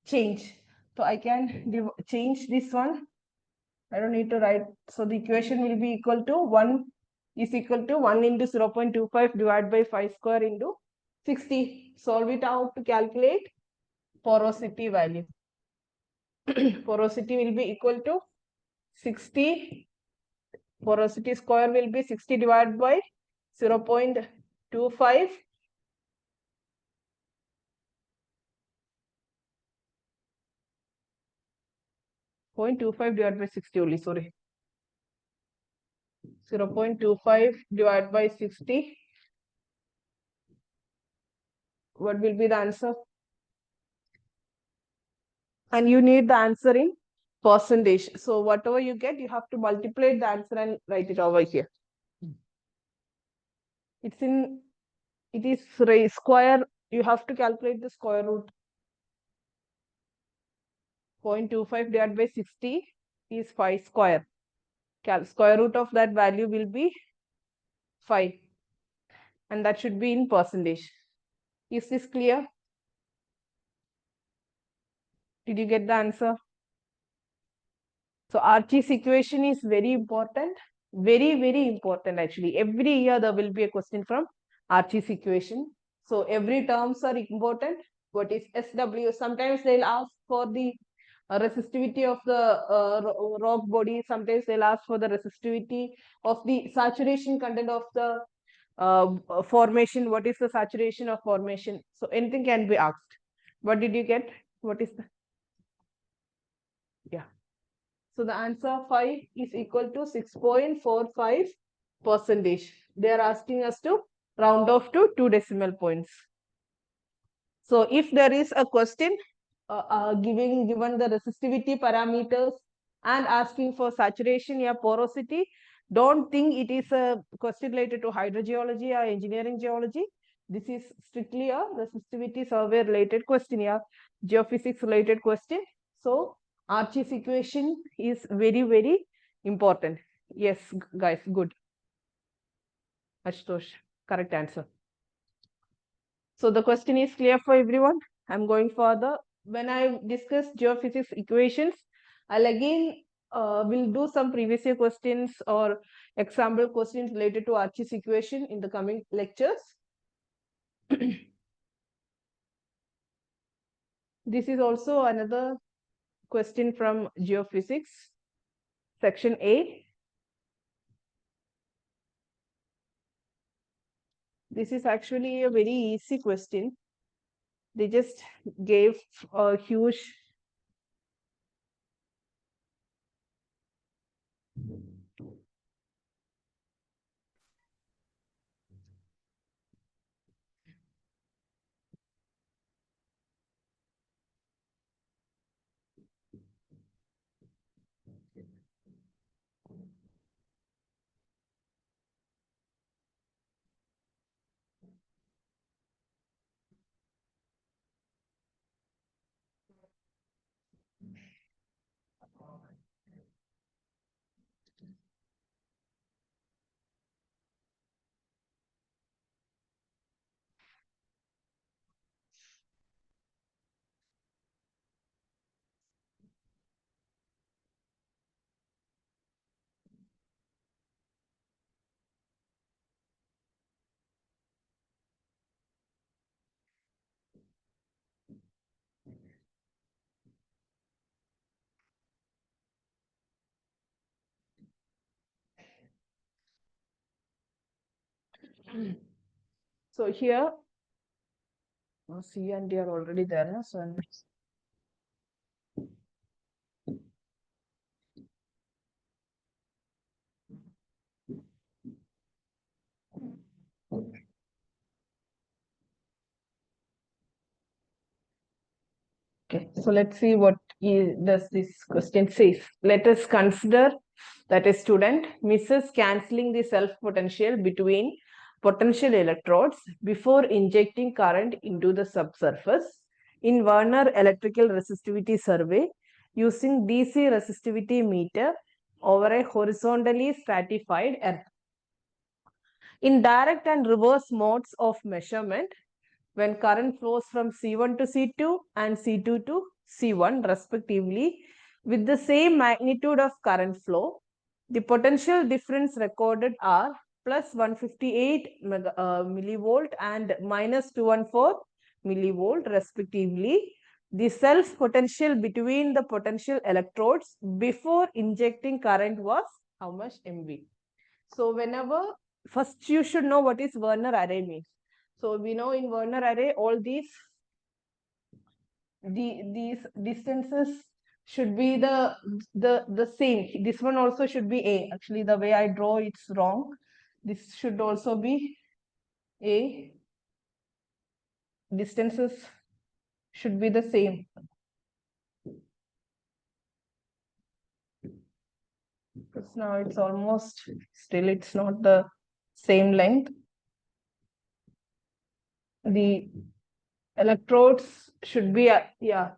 change. So I can change this one. I don't need to write. So the equation will be equal to 1 is equal to 1 into 0.25 divided by 5 square into 60. Solve it out to calculate porosity value. Porosity will be equal to 60. Porosity square will be 60 divided by 0.25. Divided by 60 only, sorry. 0.25 divided by 60. What will be the answer? And you need the answer in percentage. So whatever you get, you have to multiply the answer and write it over here. It is square. You have to calculate the square root. 0.25 divided by 60 is 5 square. Square root of that value will be 5. And that should be in percentage. Is this clear? Did you get the answer? So Archie's equation is very important. Very, very important actually. Every year there will be a question from Archie's equation. So every terms are important. What is SW? Sometimes they'll ask for the resistivity of the rock body. Sometimes they'll ask for the resistivity of the saturation content of the formation. What is the saturation of formation? So anything can be asked. What did you get? What is the? Yeah. So the answer 5 is equal to 6.45%. They are asking us to round off to 2 decimal points. So if there is a question given the resistivity parameters and asking for saturation or porosity, don't think it is a question related to hydrogeology or engineering geology. This is strictly a resistivity survey related question, yeah, geophysics related question. So Archie's equation is very, very important. Yes, guys, good. Ashutosh, correct answer. So the question is clear for everyone. I'm going further. When I discuss geophysics equations, I'll again will do some previous year questions or example questions related to Archie's equation in the coming lectures. This is also another question from geophysics, section A. This is actually a very easy question. They just gave a huge So here, C and D are already there. So okay, so let's see what does this question says. Let us consider that a student misses cancelling the self potential between potential electrodes before injecting current into the subsurface in Werner electrical resistivity survey using DC resistivity meter over a horizontally stratified earth. In direct and reverse modes of measurement, when current flows from C1 to C2 and C2 to C1 respectively with the same magnitude of current flow, the potential difference recorded are plus 158 millivolt and minus 214 millivolt respectively. The self potential between the potential electrodes before injecting current was how much MV? So whenever, first you should know what is Werner array means. So we know in Werner array all these distances should be the same. This one also should be A. Actually, the way I draw it's wrong. This should also be A. Distances should be the same. Because now it's almost, still it's not the same length. The electrodes should be, yeah,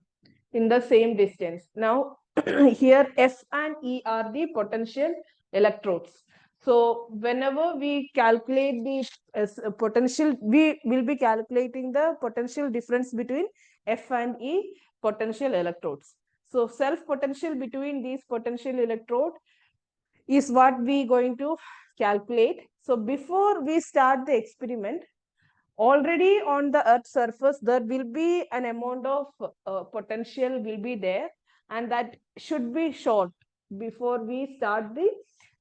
in the same distance. Now, here F and E are the potential electrodes. So, whenever we calculate the potential, we will be calculating the potential difference between F and E potential electrodes. So, self potential between these potential electrode is what we going to calculate. So, before we start the experiment, already on the earth surface there will be an amount of potential will be there, and that should be short before we start the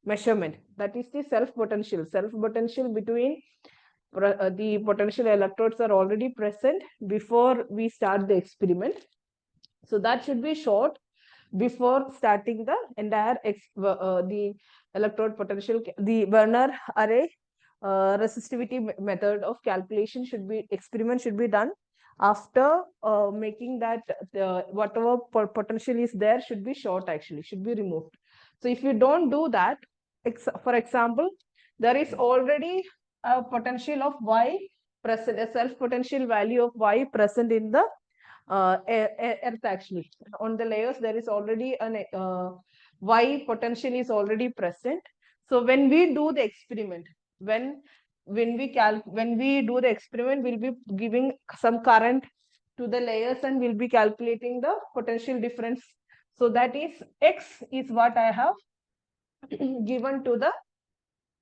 measurement. That is the self potential between the potential electrodes are already present before we start the experiment. So that should be short before starting the entire the electrode potential, the Werner array resistivity method of calculation should be, experiment should be done after making that whatever potential is there should be short, actually should be removed. So if you don't do that, for example, there is already a potential of Y present, a self potential value of Y present in the earth. Actually on the layers there is already an Y potential is already present. So when we do the experiment, when we do the experiment, we'll be giving some current to the layers and we'll be calculating the potential difference. So that is X is what I have given to the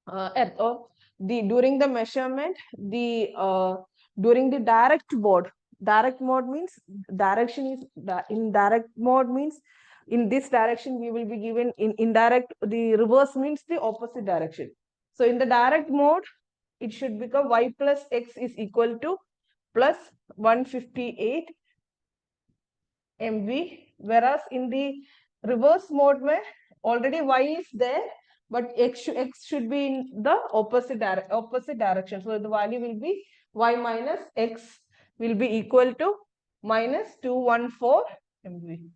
earth, or the during the measurement, the during the direct mode means direction is in direct mode means in this direction we will be given, in indirect the reverse means the opposite direction. So in the direct mode it should become Y plus X is equal to plus 158 MV, whereas in the reverse mode mein already Y is there, but X should be in the opposite direction. So the value will be Y minus X will be equal to minus 214 MV.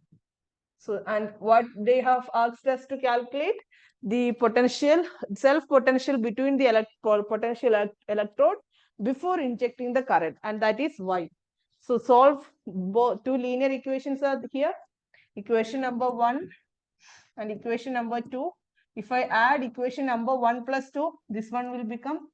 So, and what they have asked us to calculate, the potential, self potential between the potential electrode before injecting the current, and that is Y. So solve both two linear equations are here, equation number 1 and equation number 2. If I add equation number 1 plus 2, this one will become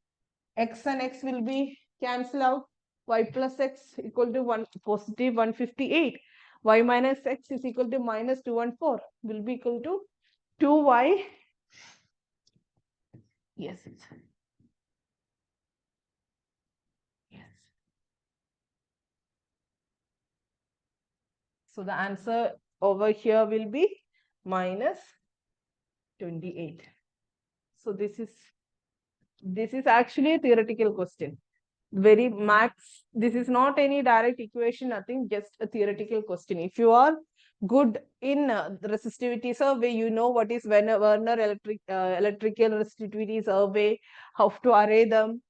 X and X will be cancel out. Y plus X equal to 1 positive 158. Y minus X is equal to minus 214 will be equal to 2Y. Yes. Yes. So the answer over here will be minus 28. So this is This is actually a theoretical question. Very max. This is not any direct equation, nothing, just a theoretical question. If you are good in the resistivity survey, you know what is Werner electrical resistivity survey, how to array them.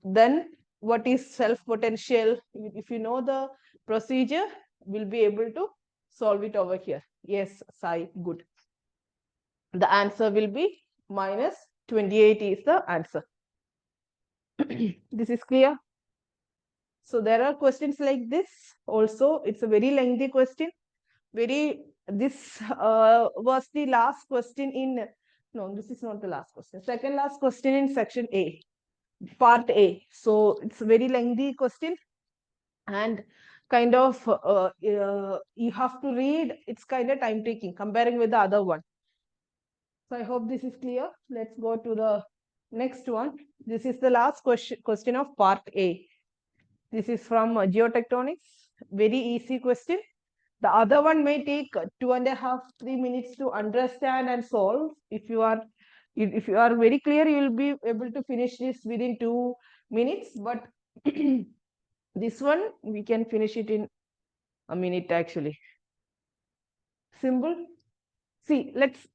Then what is self potential? If you know the procedure, we'll be able to solve it over here. Yes, Sai, good. The answer will be minus 28 is the answer. This is clear. So there are questions like this also. It's a very lengthy question. This was the last question in, no, this is not the last question. Second last question in section A, part A. So it's a very lengthy question and kind of you have to read. It's kind of time taking comparing with the other one. So I hope this is clear. Let's go to the next one. This is the last question of part A. This is from geotectonics. Very easy question. The other one may take 2.5, 3 minutes to understand and solve. If you are very clear, you will be able to finish this within 2 minutes. But this one, we can finish it in a minute actually. Simple. See, let's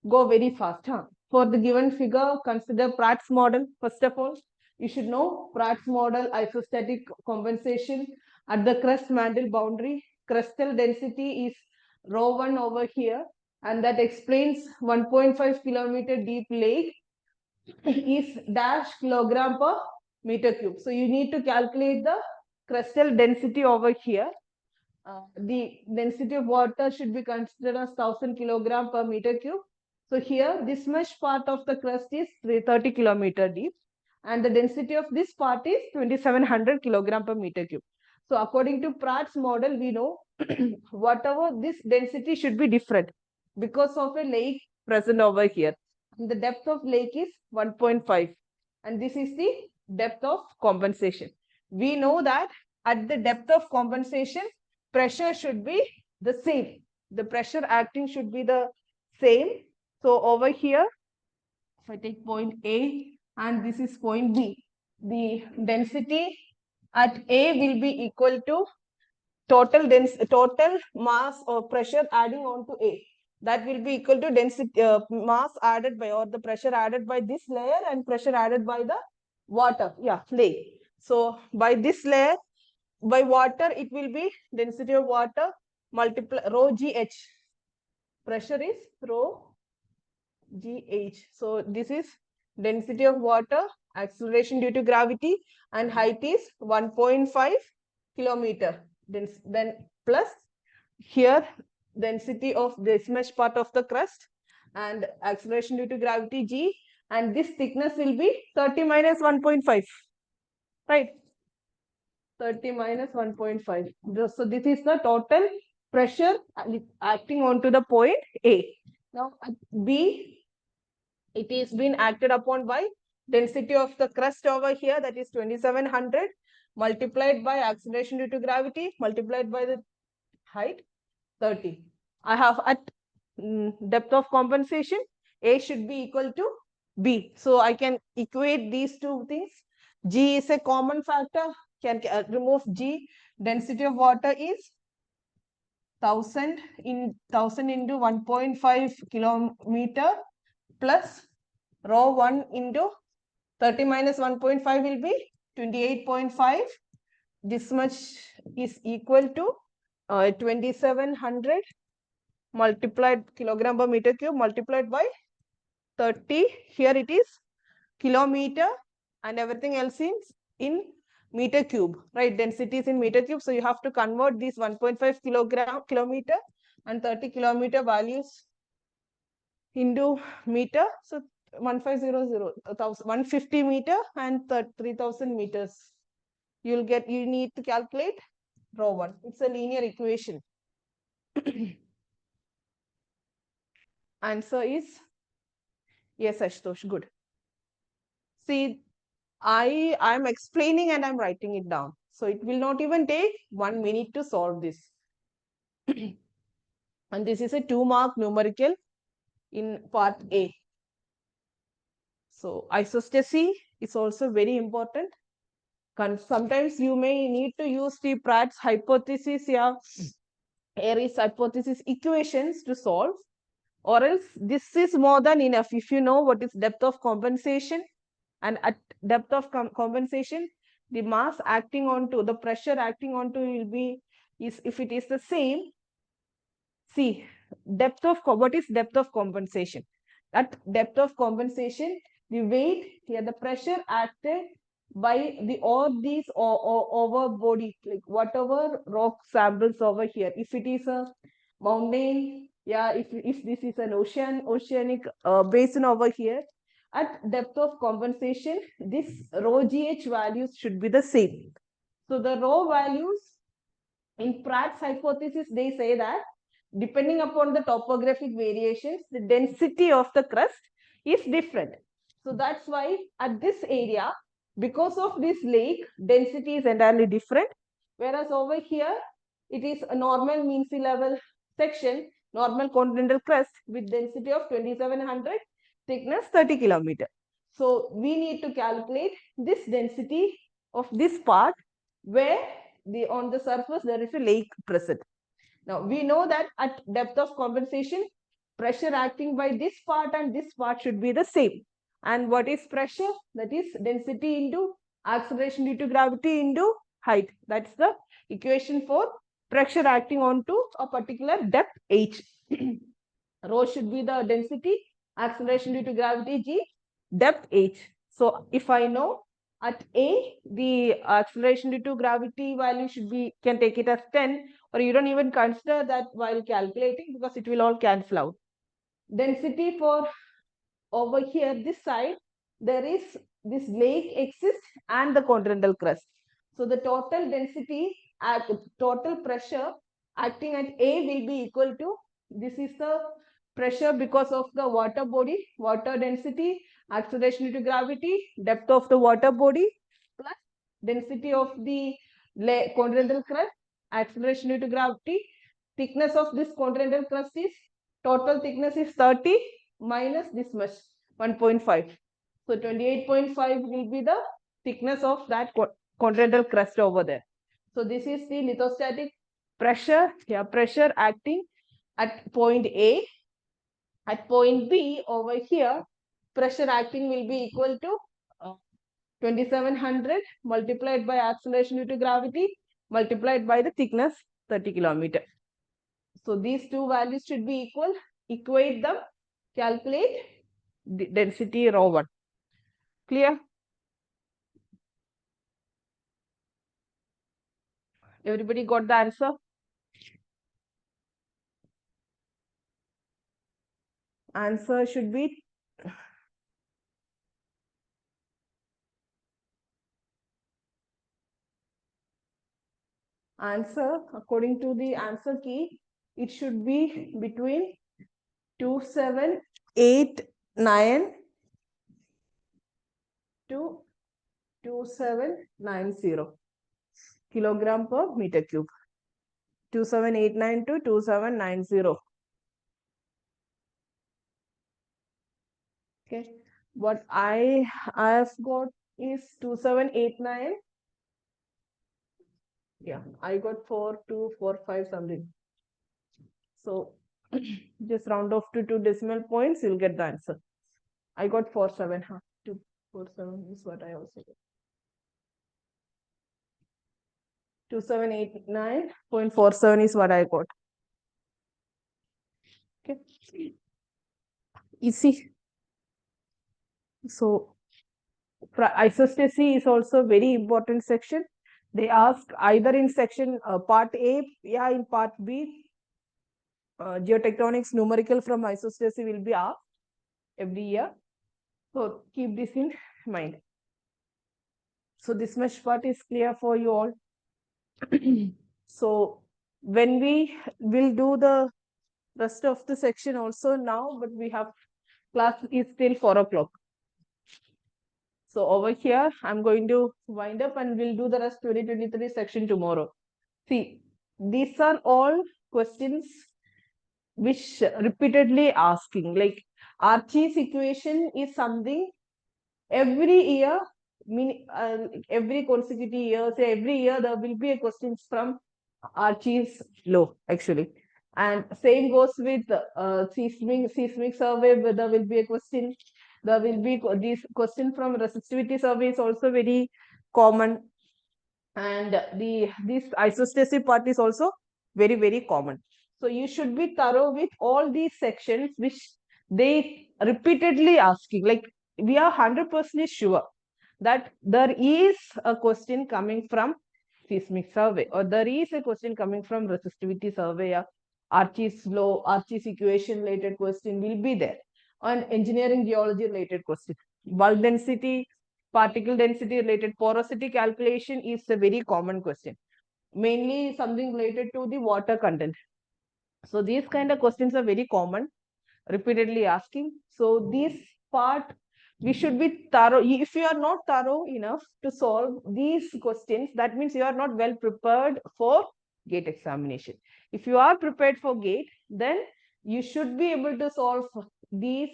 go very fast. For the given figure, consider Pratt's model. First of all, you should know Pratt's model isostatic compensation at the crust mantle boundary. Crustal density is rho 1 over here, and that explains 1.5 kilometer deep lake is dash kilogram per meter cube. So you need to calculate the crustal density over here. The density of water should be considered as 1000 kilogram per meter cube. So here, this much part of the crust is 30 kilometer deep, and the density of this part is 2700 kilogram per meter cube. So according to Pratt's model, we know whatever this density should be different because of a lake present over here. And the depth of lake is 1.5, and this is the depth of compensation. We know that at the depth of compensation, pressure should be the same. The pressure acting should be the same. So over here, if I take point A and this is point B, the density at A will be equal to total mass or pressure adding on to A. That will be equal to density mass added by, or the pressure added by this layer and pressure added by the water. Yeah, lake. So by this layer, by water, it will be density of water multiply rho GH. Pressure is rho GH. So this is density of water, acceleration due to gravity, and height is 1.5 kilometer. Then plus here density of this much part of the crust and acceleration due to gravity G, and this thickness will be 30 minus 1.5, right? 30 minus 1.5. So this is the total pressure acting onto the point A. Now at B, it is being acted upon by density of the crust over here, that is 2700 multiplied by acceleration due to gravity multiplied by the height 30. I have at depth of compensation, A should be equal to B. So I can equate these two things. G is a common factor. Can remove G. Density of water is 1000 into 1.5 kilometer plus rho 1 into 30 minus 1.5 will be 28.5. This much is equal to 2700 multiplied kilogram per meter cube multiplied by 30. Here it is kilometer and everything else is in meter cube, right? Density is in meter cube. So you have to convert these 1.5 kilometer and 30 kilometer values into meter. So 1500, 150 meter and 3000 meters. You need to calculate rho 1. It's a linear equation. Answer is yes, Ashutosh, good. See, I'm explaining and I'm writing it down. So it will not even take 1 minute to solve this. And this is a 2-mark numerical in part A. So isostasy is also very important. Sometimes you may need to use the Pratt's hypothesis, yeah, Airy's hypothesis equations to solve, or else this is more than enough. If you know what is depth of compensation, and at depth of compensation, the mass acting onto, the pressure acting onto will be, is if it is the same, see, what is depth of compensation? At depth of compensation, the weight here, the pressure acted by the all these over body, like whatever rock samples over here. If it is a mountain, yeah, if this is an oceanic basin over here, at depth of compensation, this rho gh values should be the same. So the rho values in Pratt's hypothesis, they say that depending upon the topographic variations, the density of the crust is different. So that's why at this area, because of this lake, density is entirely different. Whereas over here, it is a normal mean sea level section, normal continental crust with density of 2700, thickness 30 kilometer. So we need to calculate this density of this part where on the surface there is a lake present. Now we know that at depth of compensation, pressure acting by this part and this part should be the same. And what is pressure? That is density into acceleration due to gravity into height. That's the equation for pressure acting onto a particular depth h. Rho should be the density, acceleration due to gravity g, depth h. So if I know at A, the acceleration due to gravity value should be, can take it as 10, or you don't even consider that while calculating because it will all cancel out. Density for over here, this side, there is this lake exists and the continental crust. So the total density at total pressure acting at A will be equal to, this is the pressure because of the water body, water density, acceleration due to gravity, depth of the water body, plus density of the continental crust, acceleration due to gravity, thickness of this continental crust is, total thickness is 30 minus this much, 1.5. So 28.5 will be the thickness of that continental crust over there. So this is the lithostatic pressure, yeah, pressure acting at point A. At point B over here, pressure acting will be equal to 2700 multiplied by acceleration due to gravity multiplied by the thickness 30 kilometer. So these two values should be equal. Equate them, calculate the density rho 1. Clear? Everybody got the answer? Answer should be answer according to the answer key. It should be between 2789 to 2790 kilogram per meter cube. 2789 to 2790. Okay, what I have got is 2789. Yeah, I got 4245 something. So just round off to 2 decimal points, you'll get the answer. I got 47. 247 is what I also got. 2789.47 is what I got. Okay. Easy. So isostasy is also a very important section. They ask either in section part A, yeah, in part B, geotectonics numerical from isostasy will be asked every year. So keep this in mind. So this much part is clear for you all. So when we will do the rest of the section also now, but we have class is till 4 o'clock. So over here, I'm going to wind up and we'll do the rest 2023 section tomorrow. See, these are all questions which repeatedly asking, like Archie's equation is something every year, every consecutive year, say every year there will be a questions from Archie's law actually. And same goes with seismic survey, where there will be a question. There will be this question from resistivity survey is also very common, and this isostasy part is also very common. So you should be thorough with all these sections which they repeatedly asking. Like we are 100% sure that there is a question coming from seismic survey, or there is a question coming from resistivity survey, or Archie's law, Archie's equation related question will be there, and engineering geology related question. Bulk density, particle density related porosity calculation is a very common question, mainly something related to the water content. So these kind of questions are very common, repeatedly asking. So this part we should be thorough. If you are not thorough enough to solve these questions, that means you are not well prepared for GATE examination. If you are prepared for GATE, then you should be able to solve these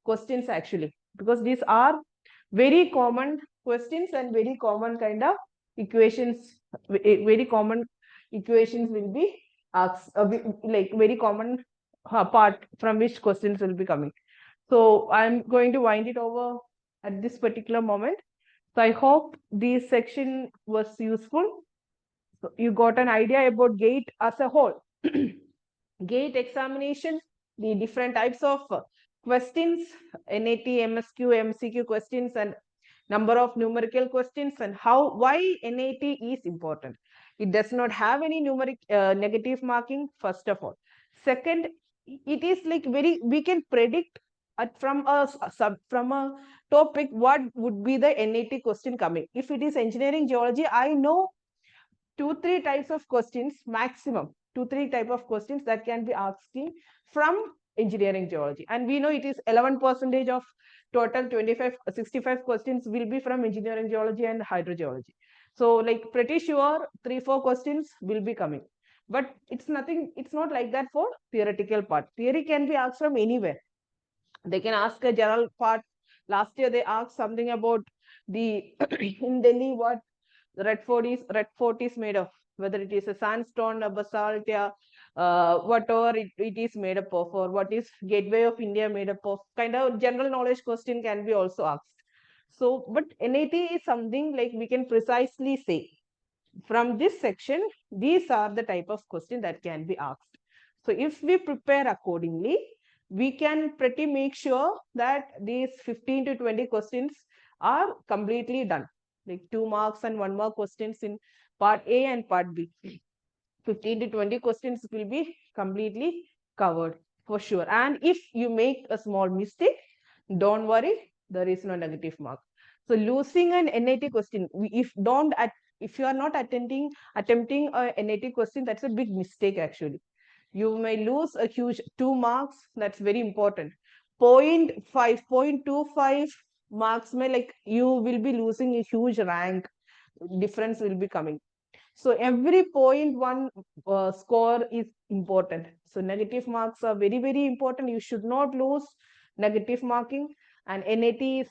questions actually, because these are very common questions and very common kind of equations. Very common equations will be asked, like very common part from which questions will be coming. So I'm going to wind it over at this particular moment. So I hope this section was useful. So you got an idea about GATE as a whole. GATE examination, the different types of questions, NAT, MSQ, MCQ questions, and number of numerical questions, and why NAT is important. It does not have any numeric negative marking, first of all. Second, it is like we can predict from a topic what would be the NAT question coming. If it is engineering geology, I know 2-3 types of questions maximum, 2-3 type of questions that can be asking from engineering geology, and we know it is 11% of total 65 questions will be from engineering geology and hydrogeology. So like pretty sure 3-4 questions will be coming, but it's not like that for theoretical part. Theory can be asked from anywhere. They can ask a general part. Last year they asked something about the in Delhi what red fort is made of, whether it is a sandstone, a basalt, whatever it is made up of, or what is gateway of India made up of. Kind of general knowledge question can be also asked. So but NAT is something like we can precisely say from this section these are the type of question that can be asked. So if we prepare accordingly, we can pretty make sure that these 15 to 20 questions are completely done, like 2 marks and 1 mark questions in part A and part B. 15 to 20 questions will be completely covered for sure. And if you make a small mistake, don't worry, there is no negative mark. So losing an NAT question, if you are not attempting a NAT question, that's a big mistake actually. You may lose a huge 2 marks. That's very important. 0.5, 0.25 marks may, like, you will be losing a huge rank. Difference will be coming. So every 0.1 score is important. So negative marks are very important. You should not lose negative marking. And NAT is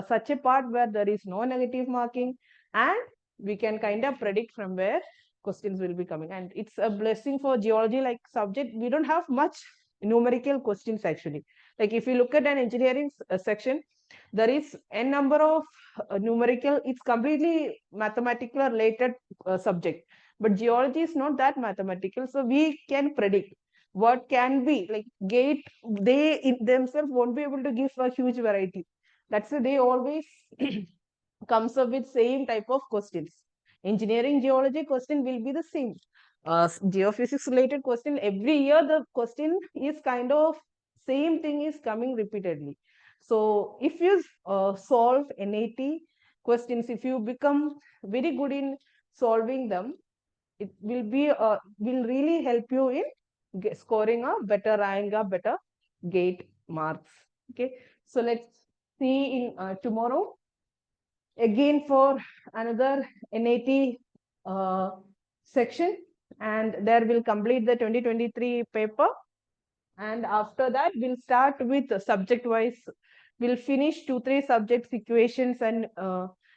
such a part where there is no negative marking, and we can kind of predict from where questions will be coming. And it's a blessing for geology like subject. We don't have much numerical questions actually. Like if you look at an engineering section, there is a number of numerical, it's completely mathematical related subject, but geology is not that mathematical. So we can predict what can be like GATE. They in themselves won't be able to give a huge variety. That's why they always comes up with same type of questions. Engineering geology question will be the same. Geophysics related question, every year the question is kind of same thing is coming repeatedly. So if you solve NAT questions, if you become very good in solving them, it will be will really help you in scoring a better rank, a better GATE marks. Okay, so let's see in tomorrow again for another NAT section, and there will complete the 2023 paper. And after that, we'll start with subject wise we'll finish 2-3 subjects, equations and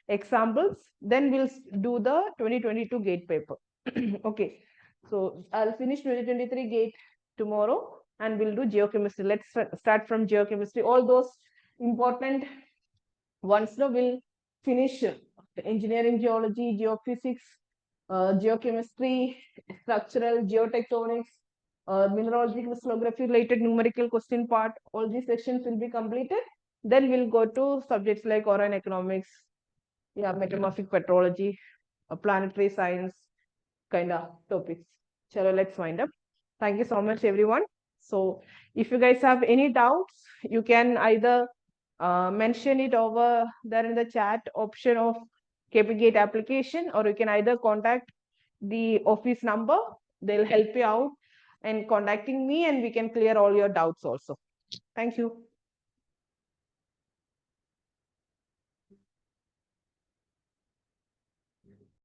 examples. Then we'll do the 2022 GATE paper. Okay, so I'll finish 2023 GATE tomorrow and we'll do geochemistry. Let's start from geochemistry. All those important ones now will finish engineering, geology, geophysics, geochemistry, structural, geotectonics, mineralogy, crystallography related numerical question part. All these sections will be completed. Then we'll go to subjects like ocean economics, metamorphic petrology, planetary science kind of topics. Chalo, let's wind up. Thank you so much, everyone. So if you guys have any doubts, you can either mention it over there in the chat option of KP GATE application, or you can either contact the office number. They'll help you out in contacting me and we can clear all your doubts also. Thank you.